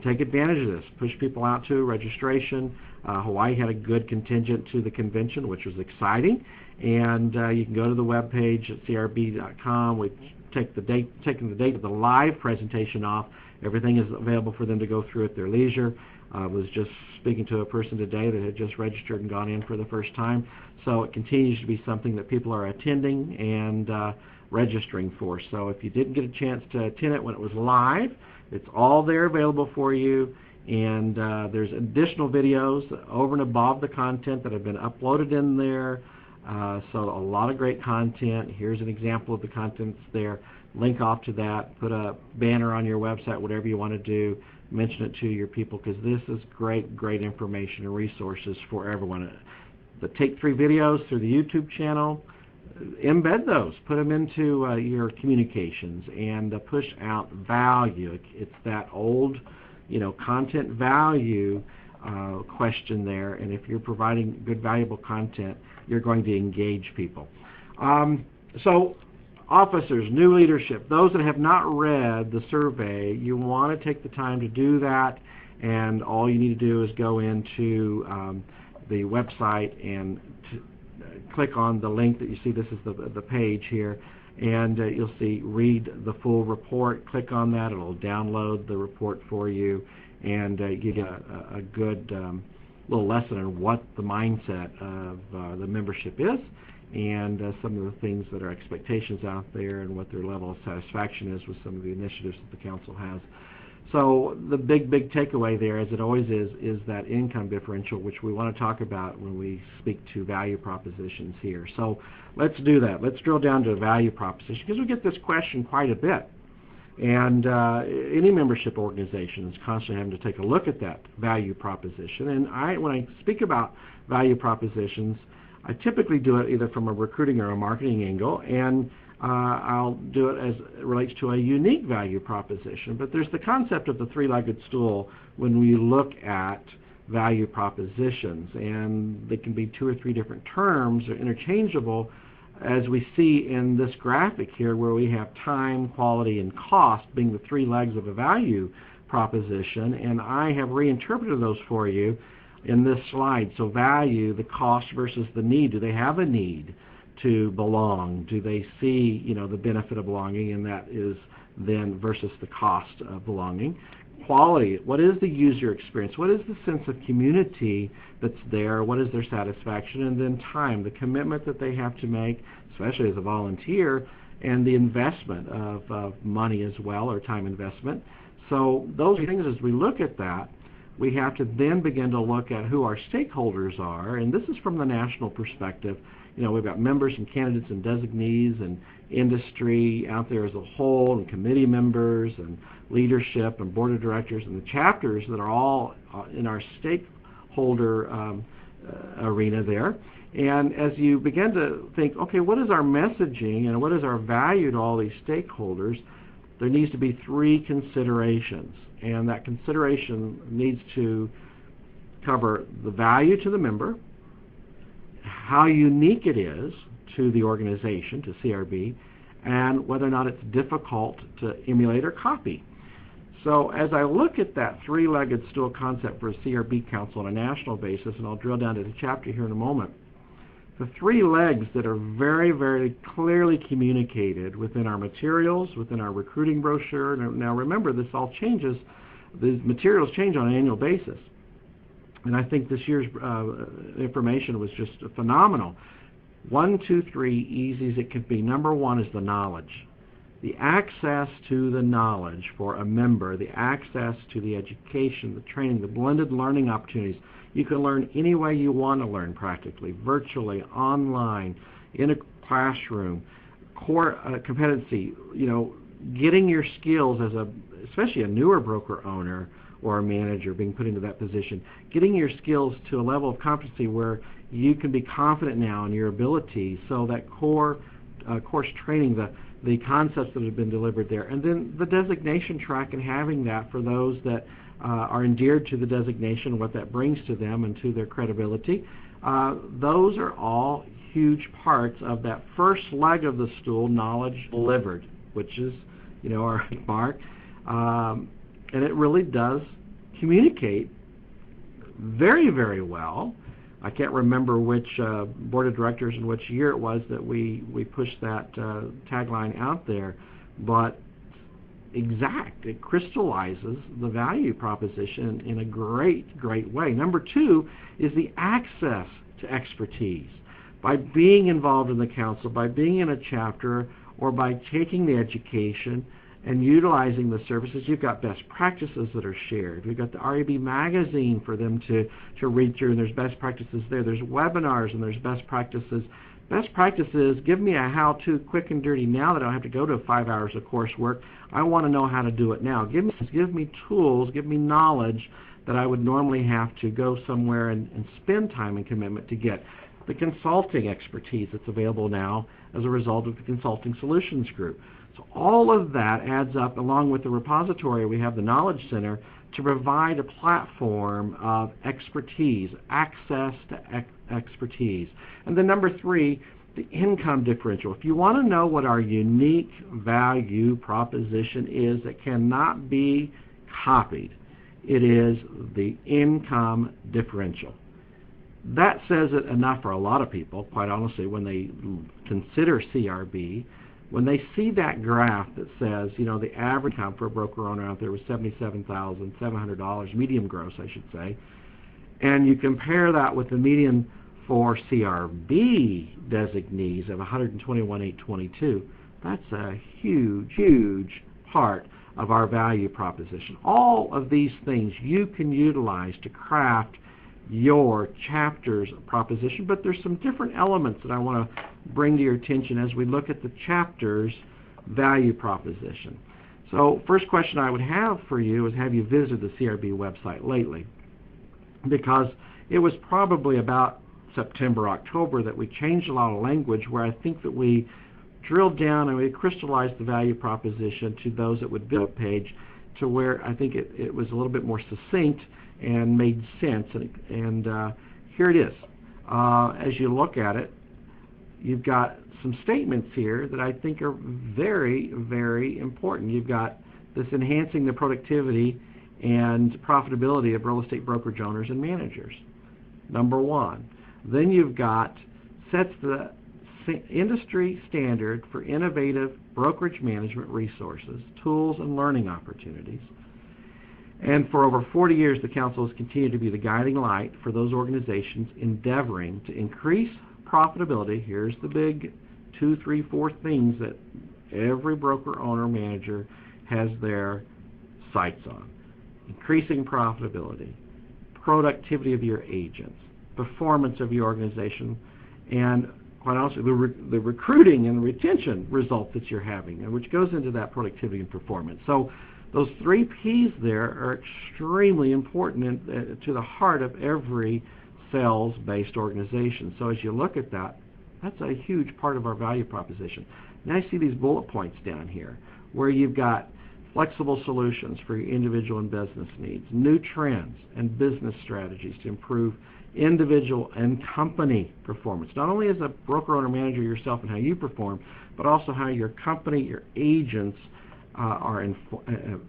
take advantage of this. Push people out to registration. Hawaii had a good contingent to the convention, which was exciting. And you can go to the webpage at crb.com. We've taken the date of the live presentation off. Everything is available for them to go through at their leisure. I was just speaking to a person today that had just registered and gone in for the first time. So it continues to be something that people are attending and registering for. So if you didn't get a chance to attend it when it was live, it's all there available for you. And there's additional videos over and above the content that have been uploaded in there. So a lot of great content. Here's an example of the content that's there. Link off to that. Put a banner on your website, whatever you want to do. Mention it to your people, because this is great information and resources for everyone. The Take 3 videos through the YouTube channel, embed those. Put them into your communications and push out value. It's that old, content value question there, and if you're providing good, valuable content, you're going to engage people. So officers, new leadership, those that have not read the survey, you want to take the time to do that, and all you need to do is go into the website and click on the link that you see. This is the page here, and you'll see read the full report. Click on that. It'll download the report for you and give you a good little lesson on what the mindset of the membership is, and some of the things that are expectations out there and what their level of satisfaction is with some of the initiatives that the Council has. So the big takeaway there, as it always is that income differential, which we want to talk about when we speak to value propositions here. So let's do that. Let's drill down to a value proposition, because we get this question quite a bit. And any membership organization is constantly having to take a look at that value proposition. And when I speak about value propositions, I typically do it either from a recruiting or a marketing angle, and I'll do it as it relates to a unique value proposition. But there's the concept of the three-legged stool when we look at value propositions, and they can be 2 or 3 different terms or interchangeable, as we see in this graphic here, where we have time, quality, and cost being the 3 legs of a value proposition, and I have reinterpreted those for you in this slide. So value, the cost versus the need. Do they have a need to belong? Do they see, the benefit of belonging, and that is then versus the cost of belonging. Quality, what is the user experience? What is the sense of community that's there? What is their satisfaction? And then time, the commitment that they have to make, especially as a volunteer, and the investment of money as well, or time investment. So those things, as we look at that, we have to then begin to look at who our stakeholders are, and this is from the national perspective. We've got members and candidates and designees and industry out there as a whole, and committee members and leadership and board of directors and the chapters that are all in our stakeholder arena there. And as you begin to think, okay, what is our messaging and what is our value to all these stakeholders, there needs to be 3 considerations. And that consideration needs to cover the value to the member, how unique it is to the organization, to CRB, and whether or not it's difficult to emulate or copy. So as I look at that 3-legged stool concept for a CRB Council on a national basis, and I'll drill down to the chapter here in a moment, the 3 legs that are very, very clearly communicated within our materials, within our recruiting brochure. Now remember, this all changes. The materials change on an annual basis. And I think this year's information was just phenomenal. 1, 2, 3, easy as it can be. Number one is the knowledge. The access to the knowledge for a member, the access to the education, the training, the blended learning opportunities. You can learn any way you want to learn practically, virtually, online, in a classroom, core competency, getting your skills as especially a newer broker owner or a manager being put into that position, getting your skills to a level of competency where you can be confident now in your ability, so that course training, the concepts that have been delivered there, and then the designation track and having that for those that are endeared to the designation, what that brings to them and to their credibility. Those are all huge parts of that first leg of the stool, knowledge delivered, which is, our mark. And it really does communicate very, very well. I can't remember which board of directors and which year it was that we pushed that tagline out there, but it crystallizes the value proposition in a great, great way. Number two is the access to expertise. By being involved in the council, by being in a chapter, or by taking the education and utilizing the services, you've got best practices that are shared. We've got the REB magazine for them to read through, and there's best practices there. There's webinars, and there's best practices. Best practices, give me a how-to quick and dirty now that I don't have to go to 5 hours of coursework. I want to know how to do it now. Give me tools, give me knowledge that I would normally have to go somewhere and spend time and commitment to get. The consulting expertise that's available now as a result of the Consulting Solutions Group. So all of that adds up, along with the repository. We have the Knowledge Center to provide a platform of expertise, access to expertise. And then number three, the income differential. If you want to know what our unique value proposition is that cannot be copied, it is the income differential. That says it enough for a lot of people, quite honestly, when they consider CRB. When they see that graph that says, the average income for a broker owner out there was $77,700, medium gross, I should say, and you compare that with the median for CRB designees of $121,822, that's a huge, huge part of our value proposition. All of these things you can utilize to craft your chapter's proposition, but there's some different elements that I want to bring to your attention as we look at the chapter's value proposition. So first question I would have for you is, have you visited the CRB website lately? Because it was probably about September, October that we changed a lot of language, where I think that we drilled down and we crystallized the value proposition to those that would build a page, to where I think it was a little bit more succinct and made sense. And here it is. As you look at it, you've got some statements here that I think are very, very important. You've got this enhancing the productivity and profitability of real estate brokerage owners and managers. Number one. Then you've got sets the industry standard for innovative brokerage management resources, tools, and learning opportunities. And for over 40 years, the Council has continued to be the guiding light for those organizations endeavoring to increase profitability. Here's the big 2, 3, 4 things that every broker, owner, manager has their sights on. Increasing profitability, productivity of your agents, performance of your organization, and quite honestly, the recruiting and retention results that you're having, and which goes into that productivity and performance. So those 3 Ps there are extremely important to the heart of every sales-based organization. So as you look at that, that's a huge part of our value proposition. Now I see these bullet points down here where you've got flexible solutions for your individual and business needs, new trends and business strategies to improve individual and company performance, not only as a broker, owner, manager yourself and how you perform, but also how your company, your agents are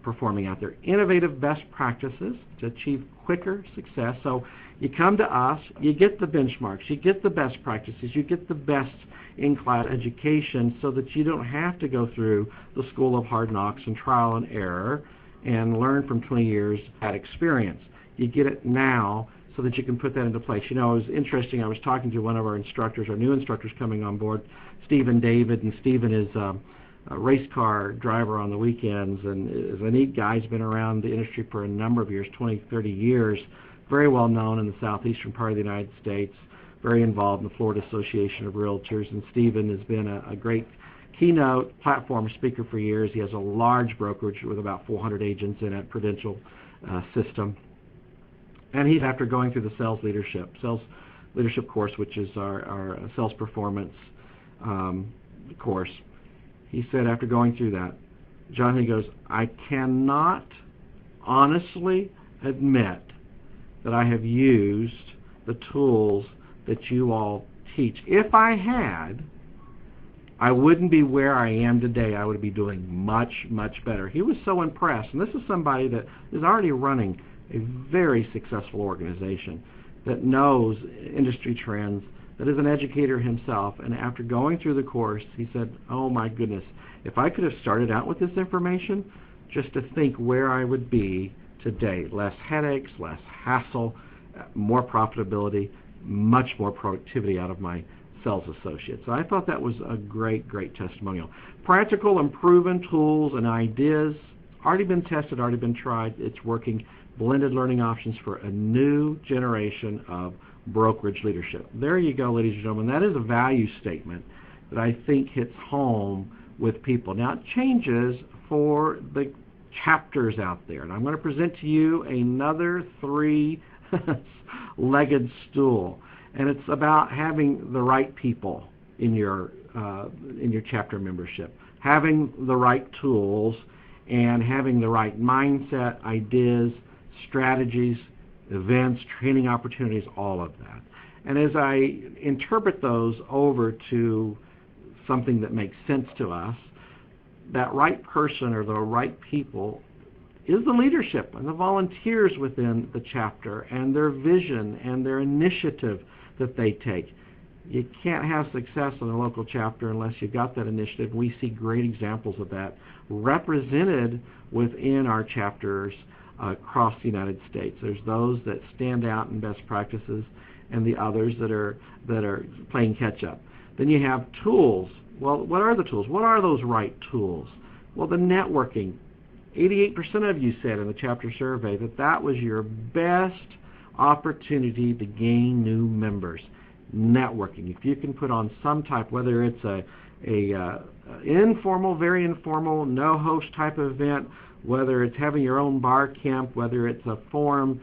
performing out there. Innovative best practices to achieve quicker success. So you come to us, you get the benchmarks, you get the best practices, you get the best in-class education, so that you don't have to go through the school of hard knocks and trial and error and learn from 20 years of experience. You get it now, so that you can put that into place. You know, it was interesting. I was talking to one of our instructors, our new instructors coming on board, Stephen David, and Stephen is a race car driver on the weekends and is a neat guy. He's been around the industry for a number of years, 20, 30 years, very well known in the southeastern part of the United States, very involved in the Florida Association of Realtors, and Stephen has been a great keynote platform speaker for years. He has a large brokerage with about 400 agents in it, Prudential system. And he's, after going through the sales leadership course, which is our sales performance course, he said after going through that, John, he goes, I cannot honestly admit that I have used the tools that you all teach. If I had, I wouldn't be where I am today. I would be doing much, much better. He was so impressed. And this is somebody that is already running a very successful organization that knows industry trends, that is an educator himself. And after going through the course, he said, oh my goodness, if I could have started out with this information, just to think where I would be today. Less headaches, less hassle, more profitability, much more productivity out of my sales associates. So I thought that was a great, great testimonial. Practical and proven tools and ideas, already been tested, already been tried. It's working. Blended learning options for a new generation of brokerage leadership. There you go, ladies and gentlemen. That is a value statement that I think hits home with people. Now, it changes for the chapters out there. And I'm going to present to you another three-legged stool. And it's about having the right people in your chapter membership, having the right tools, and having the right mindset, ideas, strategies, events, training opportunities, all of that. And as I interpret those over to something that makes sense to us, that right person or the right people is the leadership and the volunteers within the chapter and their vision and their initiative that they take. You can't have success in a local chapter unless you've got that initiative. We see great examples of that represented within our chapters across the United States. There's those that stand out in best practices and the others that are playing catch up. Then you have tools. Well, what are the tools? What are those right tools? Well, the networking. 88% of you said in the chapter survey that was your best opportunity to gain new members. Networking. If you can put on some type, whether it's a informal, very informal, no host type of event, whether it's having your own bar camp, whether it's a forum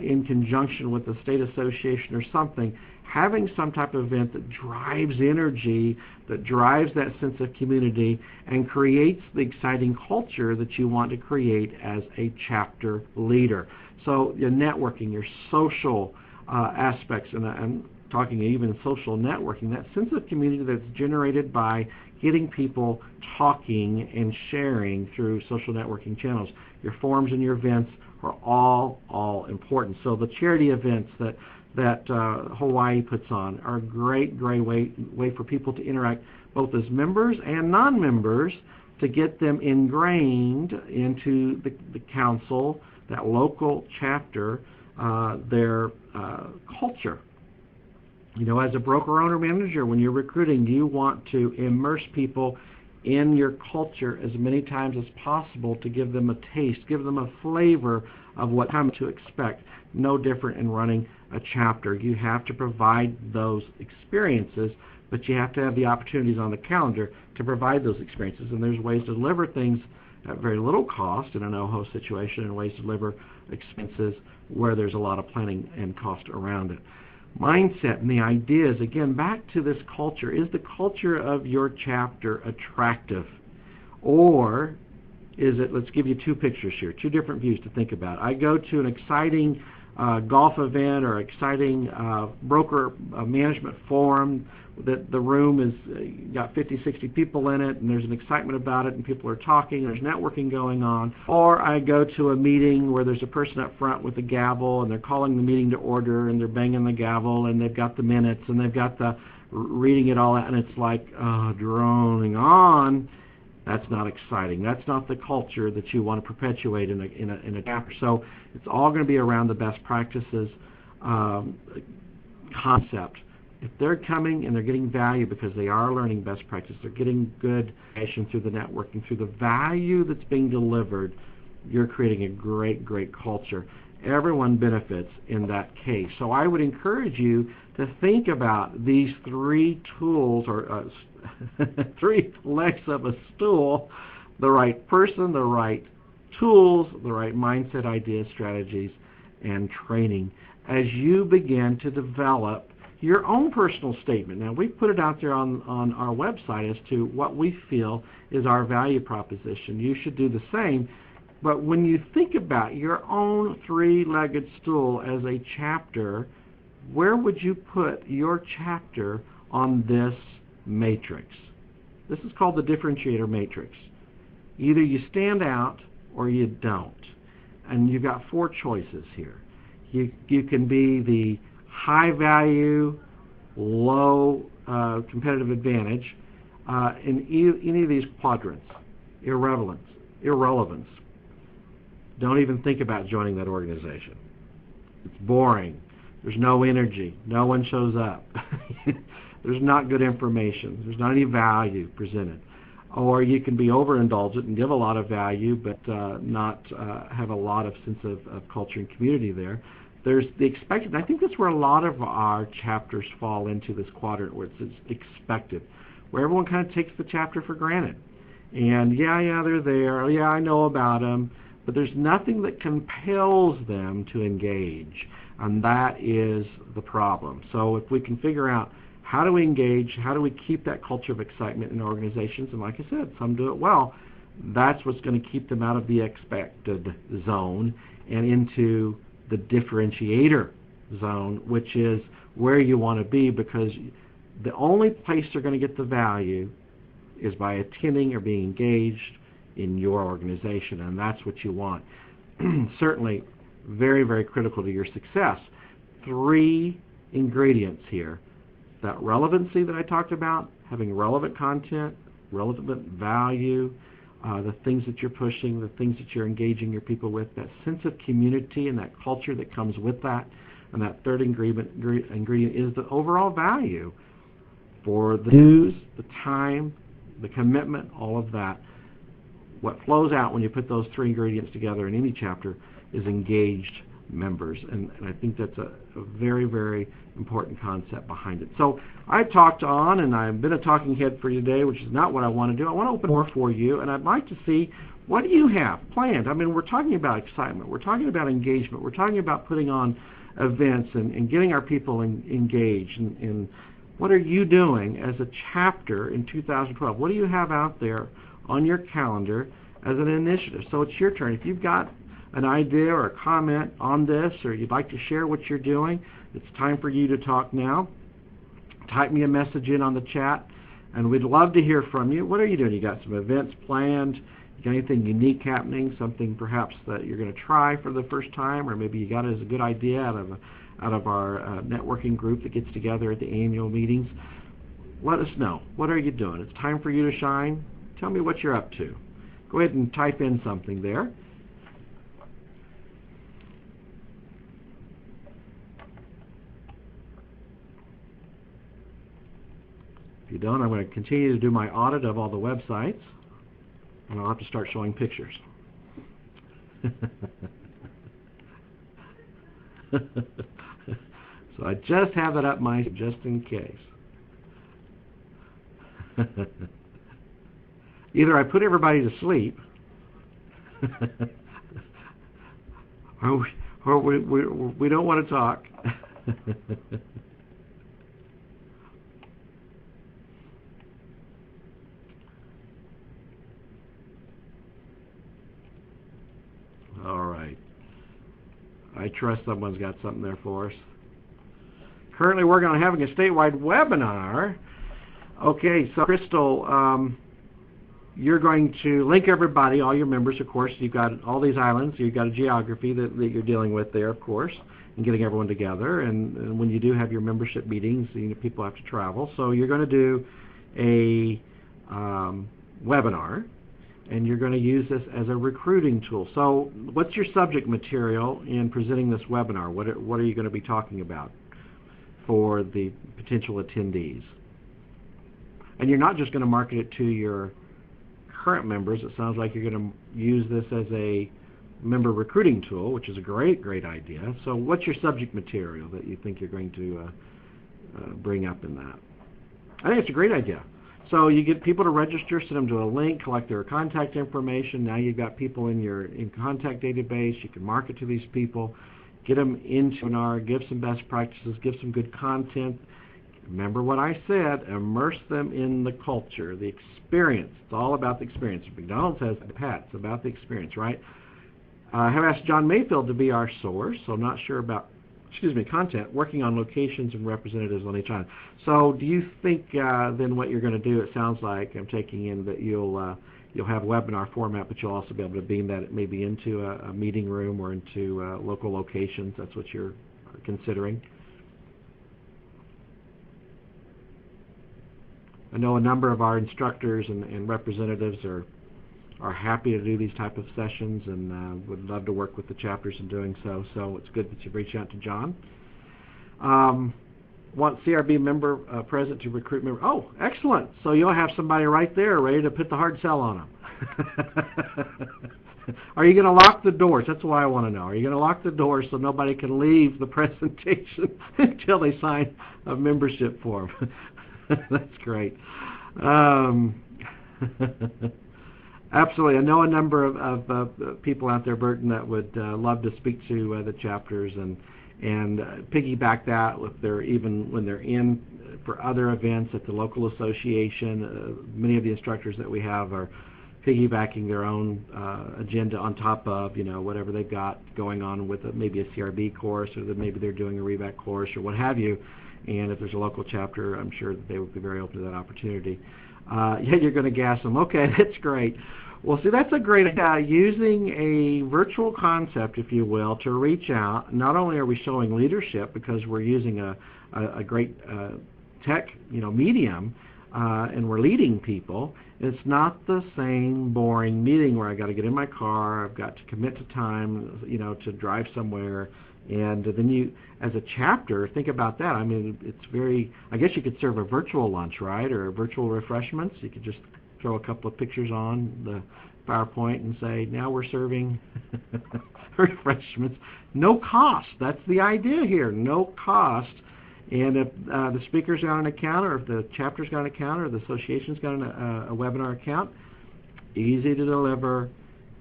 in conjunction with the state association or something, having some type of event that drives energy, that drives that sense of community, and creates the exciting culture that you want to create as a chapter leader. So your networking, your social aspects, and I'm talking even social networking, that sense of community that's generated by getting people talking and sharing through social networking channels. Your forums and your events are all important. So the charity events that Hawaii puts on are a great way for people to interact both as members and non-members to get them ingrained into the council, that local chapter, their culture. You know, as a broker owner manager, when you're recruiting, you want to immerse people in your culture as many times as possible to give them a taste, give them a flavor of what come to expect. No different in running a chapter. You have to provide those experiences, but you have to have the opportunities on the calendar to provide those experiences. And there's ways to deliver things at very little cost in a no-host situation, and ways to deliver expenses where there's a lot of planning and cost around it. Mindset and the ideas, again, back to this culture. Is the culture of your chapter attractive? Or is it, let's give you two pictures here, two different views to think about. I go to an exciting golf event or exciting broker management forum that the room is got 50, 60 people in it, and there's an excitement about it, and people are talking, there's networking going on. Or I go to a meeting where there's a person up front with a gavel, and they're calling the meeting to order, and they're banging the gavel, and they've got the minutes, and they've got the reading it all out, and it's like droning on. That's not exciting. That's not the culture that you want to perpetuate in a chapter. So it's all going to be around the best practices concept. If they're coming and they're getting value because they are learning best practice, they're getting good information through the networking, through the value that's being delivered, you're creating a great, great culture. Everyone benefits in that case. So I would encourage you to think about these three tools, or three legs of a stool: the right person, the right tools, the right mindset, ideas, strategies, and training, as you begin to develop your own personal statement. Now, we've put it out there on our website as to what we feel is our value proposition. You should do the same. But when you think about your own three-legged stool as a chapter, where would you put your chapter on this matrix? This is called the differentiator matrix. Either you stand out or you don't. And you've got four choices here. You can be the high value, low competitive advantage in any of these quadrants. Irrelevance. Don't even think about joining that organization. It's boring. There's no energy. No one shows up. There's not good information. There's not any value presented. Or you can be overindulgent and give a lot of value, but not have a lot of sense of culture and community there. There's the expected. I think that's where a lot of our chapters fall into this quadrant, where it's expected, where everyone kind of takes the chapter for granted. And yeah, they're there. Oh, yeah, I know about them. But there's nothing that compels them to engage, and that is the problem. So if we can figure out how do we engage, how do we keep that culture of excitement in organizations, and like I said, some do it well, that's what's going to keep them out of the expected zone and into the differentiator zone, which is where you want to be, because the only place they're going to get the value is by attending or being engaged in your organization, and that's what you want. Certainly very, very critical to your success. Three ingredients here: that relevancy that I talked about, having relevant content, relevant value, the things that you're pushing, the things that you're engaging your people with, that sense of community and that culture that comes with that. And that third ingredient is the overall value for the dues, the time, the commitment, all of that. What flows out when you put those three ingredients together in any chapter is engaged members, and I think that's a very, very important concept behind it. So I've talked on, and I've been a talking head for you today, which is not what I want to do. I want to open more for you, and I'd like to see what do you have planned. I mean, we're talking about excitement. We're talking about engagement. We're talking about putting on events and getting our people engaged. And what are you doing as a chapter in 2012? What do you have out there on your calendar as an initiative? So it's your turn. If you've got an idea or a comment on this, or you'd like to share what you're doing, it's time for you to talk now. Type me a message in on the chat, and we'd love to hear from you. What are you doing? You got some events planned? You got anything unique happening? Something perhaps that you're going to try for the first time, or maybe you got it as a good idea out of our networking group that gets together at the annual meetings. Let us know. What are you doing? It's time for you to shine. Tell me what you're up to. Go ahead and type in something there. If you don't, I'm going to continue to do my audit of all the websites, and I'll have to start showing pictures. So I just have it up my just in case. Either I put everybody to sleep, or we don't want to talk. All right. I trust someone's got something there for us. Currently working on having a statewide webinar. Okay, so Crystal, you're going to link everybody, all your members, of course. You've got all these islands. You've got a geography that you're dealing with there, of course, and getting everyone together. And when you do have your membership meetings, people have to travel. So you're going to do a webinar. and you're going to use this as a recruiting tool. So what's your subject material in presenting this webinar? What are you going to be talking about for the potential attendees? And you're not just going to market it to your current members. It sounds like you're going to use this as a member recruiting tool, which is a great idea. So what's your subject material that you think you're going to bring up in that? I think it's a great idea. So you get people to register, send them to a link, collect their contact information. Now you've got people in your contact database. You can market to these people, get them into an webinar, give some best practices, give some good content. Remember what I said, immerse them in the culture, the experience. It's all about the experience. McDonald's has the pat. It's about the experience, right? I have asked John Mayfield to be our source, so I'm not sure about content, working on locations and representatives on each island. So do you think then what you're going to do, it sounds like I'm taking in that you'll have webinar format, but you'll also be able to beam that maybe into a meeting room or into local locations. That's what you're considering. I know a number of our instructors and representatives are happy to do these type of sessions and would love to work with the chapters in doing so. So it's good that you've reached out to John. Want CRB member present to recruit member. Oh, excellent. So you'll have somebody right there ready to put the hard sell on them. Are you going to lock the doors? That's what I want to know. Are you going to lock the doors so nobody can leave the presentation until they sign a membership form? That's great. Absolutely. I know a number of people out there, Burton, that would love to speak to the chapters and piggyback that even when they're in for other events at the local association. Many of the instructors that we have are piggybacking their own agenda on top of whatever they've got going on with maybe a CRB course, or that maybe they're doing a REVAC course or what have you. And if there's a local chapter, I'm sure that they would be very open to that opportunity. Yeah, you're going to gas them. Okay, that's great. Well, see, that's a great idea. Using a virtual concept, if you will, to reach out. Not only are we showing leadership because we're using a great tech, medium, and we're leading people. It's not the same boring meeting where I got to get in my car, I've got to commit to time, to drive somewhere. And then you, as a chapter, think about that. I mean, it's very, I guess you could serve a virtual lunch, right, or virtual refreshments. You could just throw a couple of pictures on the PowerPoint and say, now we're serving refreshments. No cost. That's the idea here, no cost. And if the speaker's got an account, or if the chapter's got an account, or the association's got a webinar account, easy to deliver,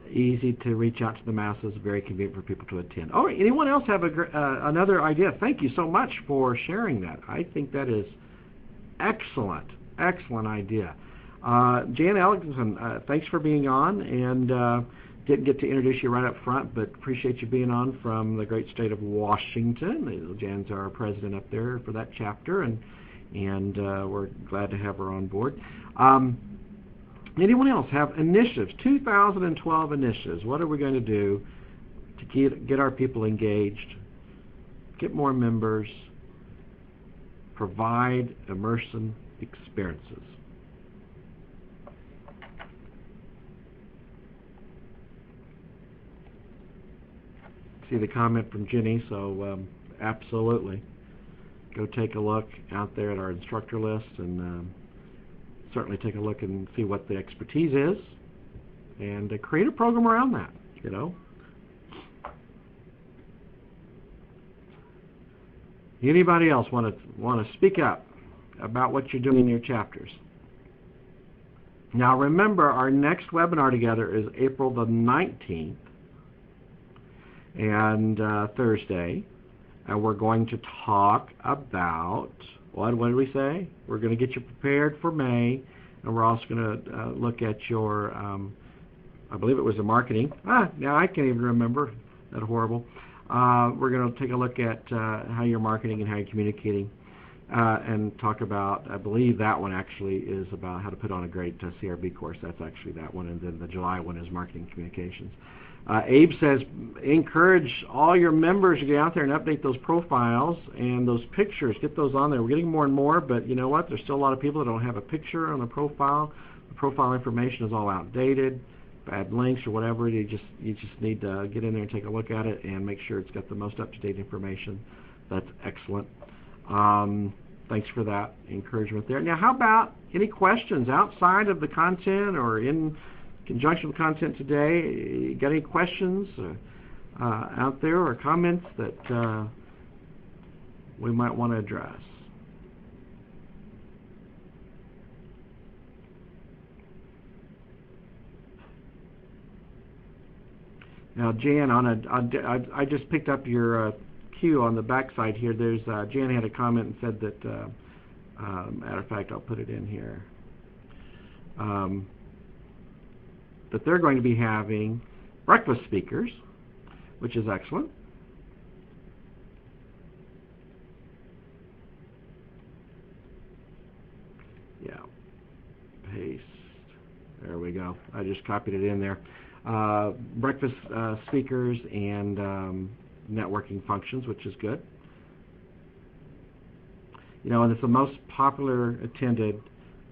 easy to reach out to the masses, very convenient for people to attend. Oh, anyone else have another idea? Thank you so much for sharing that. I think that is excellent idea. Jan Ellington, thanks for being on, and didn't get to introduce you right up front, but appreciate you being on from the great state of Washington. Jan's our president up there for that chapter, and we're glad to have her on board. Anyone else have initiatives, 2012 initiatives? What are we going to do to get our people engaged, get more members, provide immersive experiences? See the comment from Jenny, so absolutely. Go take a look out there at our instructor list, and certainly take a look and see what the expertise is, and create a program around that, Anybody else want to speak up about what you're doing in your chapters? Now remember, our next webinar together is April the 19th, and Thursday, and we're going to talk about, what did we say? We're going to get you prepared for May, and we're also going to look at your, I believe it was the marketing. Now I can't even remember. That's horrible. We're going to take a look at how you're marketing and how you're communicating, and talk about, I believe that one actually is about how to put on a great CRB course. That's actually that one, and then the July one is marketing communications. Abe says, encourage all your members to get out there and update those profiles and those pictures. Get those on there. We're getting more and more, but you know what? There's still a lot of people that don't have a picture on the profile. The profile information is all outdated. bad links or whatever. You just need to get in there and take a look at it and make sure it's got the most up-to-date information. That's excellent. Thanks for that encouragement there. Now, how about any questions outside of the content or in conjunction with content today? You got any questions out there or comments that we might want to address? Now, Jan, I just picked up your cue on the back side here. There's Jan had a comment and said that, matter of fact, I'll put it in here, that they're going to be having breakfast speakers, which is excellent. Yeah, paste. There we go. I just copied it in there. Breakfast speakers and networking functions, which is good. You know, and it's the most popular attended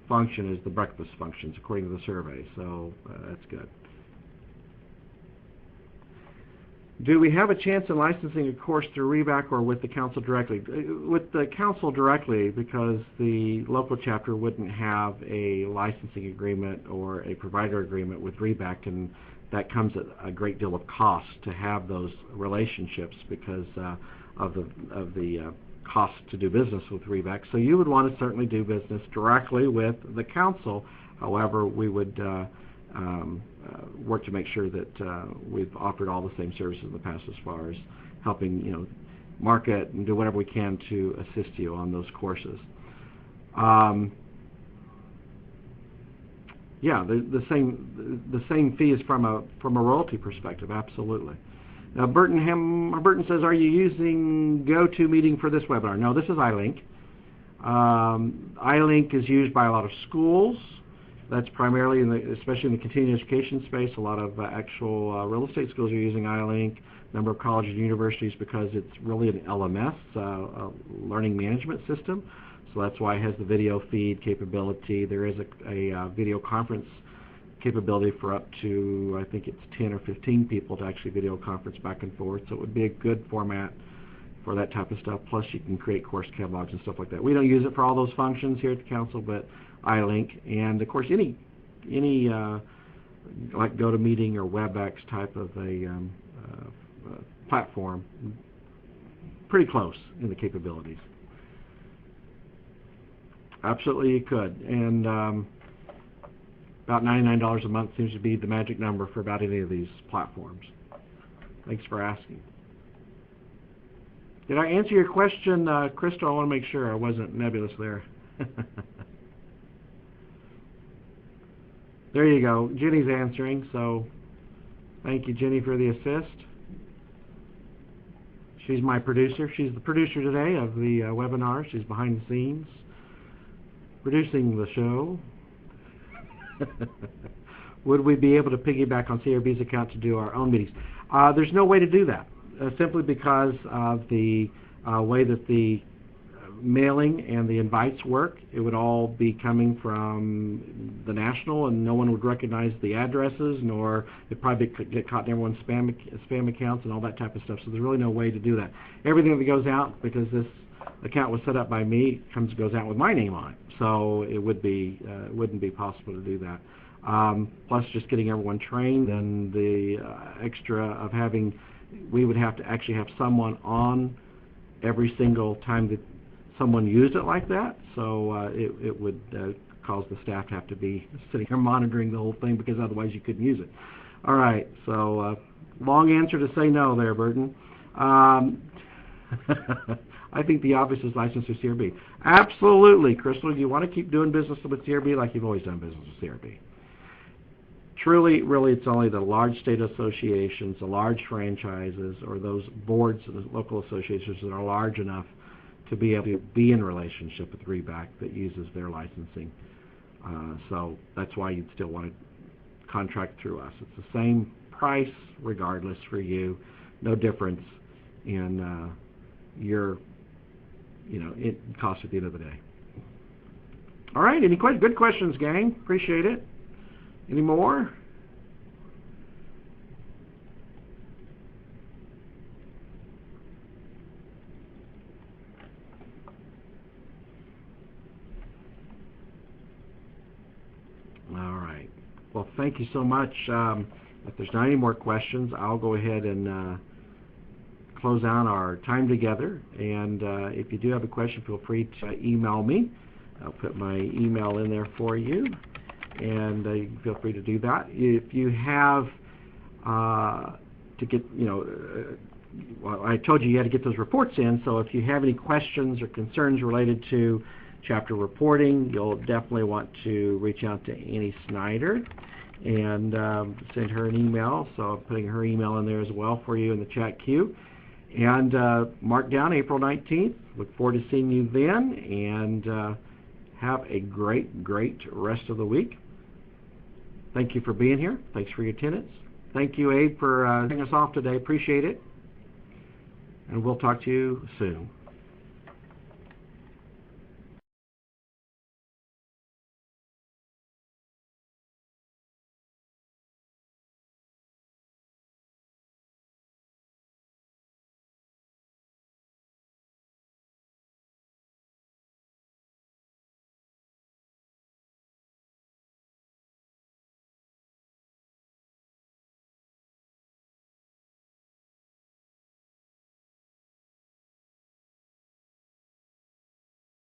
function is the breakfast functions, according to the survey, so that's good. Do we have a chance in licensing a course through REBAC or with the council directly? With the council directly, because the local chapter wouldn't have a licensing agreement or a provider agreement with REBAC, and that comes at a great deal of cost to have those relationships because of the cost to do business with REBAC. So you would want to certainly do business directly with the council. However, we would work to make sure that we've offered all the same services in the past as far as helping, you know, market and do whatever we can to assist you on those courses. Yeah, the same fee is from a royalty perspective, absolutely. Now, Burton says, are you using GoToMeeting for this webinar? No, this is iLink. iLink is used by a lot of schools. That's primarily, especially in the continuing education space. A lot of actual real estate schools are using iLink. A number of colleges and universities, because it's really an LMS, a learning management system. So that's why it has the video feed capability. There is a video conference capability for up to, I think it's 10 or 15 people to actually video conference back and forth. So it would be a good format for that type of stuff. Plus, you can create course catalogs and stuff like that. We don't use it for all those functions here at the council, but iLink, and of course any like GoToMeeting or WebEx type of a platform, pretty close in the capabilities. Absolutely, you could, and about $99 a month seems to be the magic number for about any of these platforms. Thanks for asking. Did I answer your question, Crystal? I want to make sure I wasn't nebulous there. There you go. Jenny's answering, so thank you, Jenny, for the assist. She's my producer. She's the producer today of the webinar. She's behind the scenes, producing the show. Would we be able to piggyback on CRB's account to do our own meetings? There's no way to do that, simply because of the way that the mailing and the invites work. It would all be coming from the national, and no one would recognize the addresses, nor it probably could get caught in everyone's spam accounts and all that type of stuff. So there's really no way to do that. Everything that goes out, because this account was set up by me, goes out with my name on it. So it would be wouldn't be possible to do that. Plus, just getting everyone trained, and the extra of having, we would have to actually have someone on every single time that someone used it like that. So it would cause the staff to have to be sitting here monitoring the whole thing, because otherwise you couldn't use it. All right, so long answer to say no there, Burton. I think the office is licensed with CRB. Absolutely, Crystal. You want to keep doing business with CRB like you've always done business with CRB. Truly, really, it's only the large state associations, the large franchises, or those boards of the local associations that are large enough to be able to be in relationship with REBAC that uses their licensing. So that's why you'd still want to contract through us. It's the same price regardless for you, no difference in your, it costs at the end of the day. All right, any good questions, gang? Appreciate it. Any more? Well, thank you so much. If there's not any more questions, I'll go ahead and close out our time together. And if you do have a question, feel free to email me. I'll put my email in there for you, and you can feel free to do that. If you have to get, well, I told you had to get those reports in, so if you have any questions or concerns related to chapter reporting, you'll definitely want to reach out to Annie Snyder and send her an email. So I'm putting her email in there as well for you in the chat queue. And mark down April 19th. Look forward to seeing you then, and have a great rest of the week. Thank you for being here. Thanks for your attendance. Thank you, Abe, for taking us off today. Appreciate it. And we'll talk to you soon.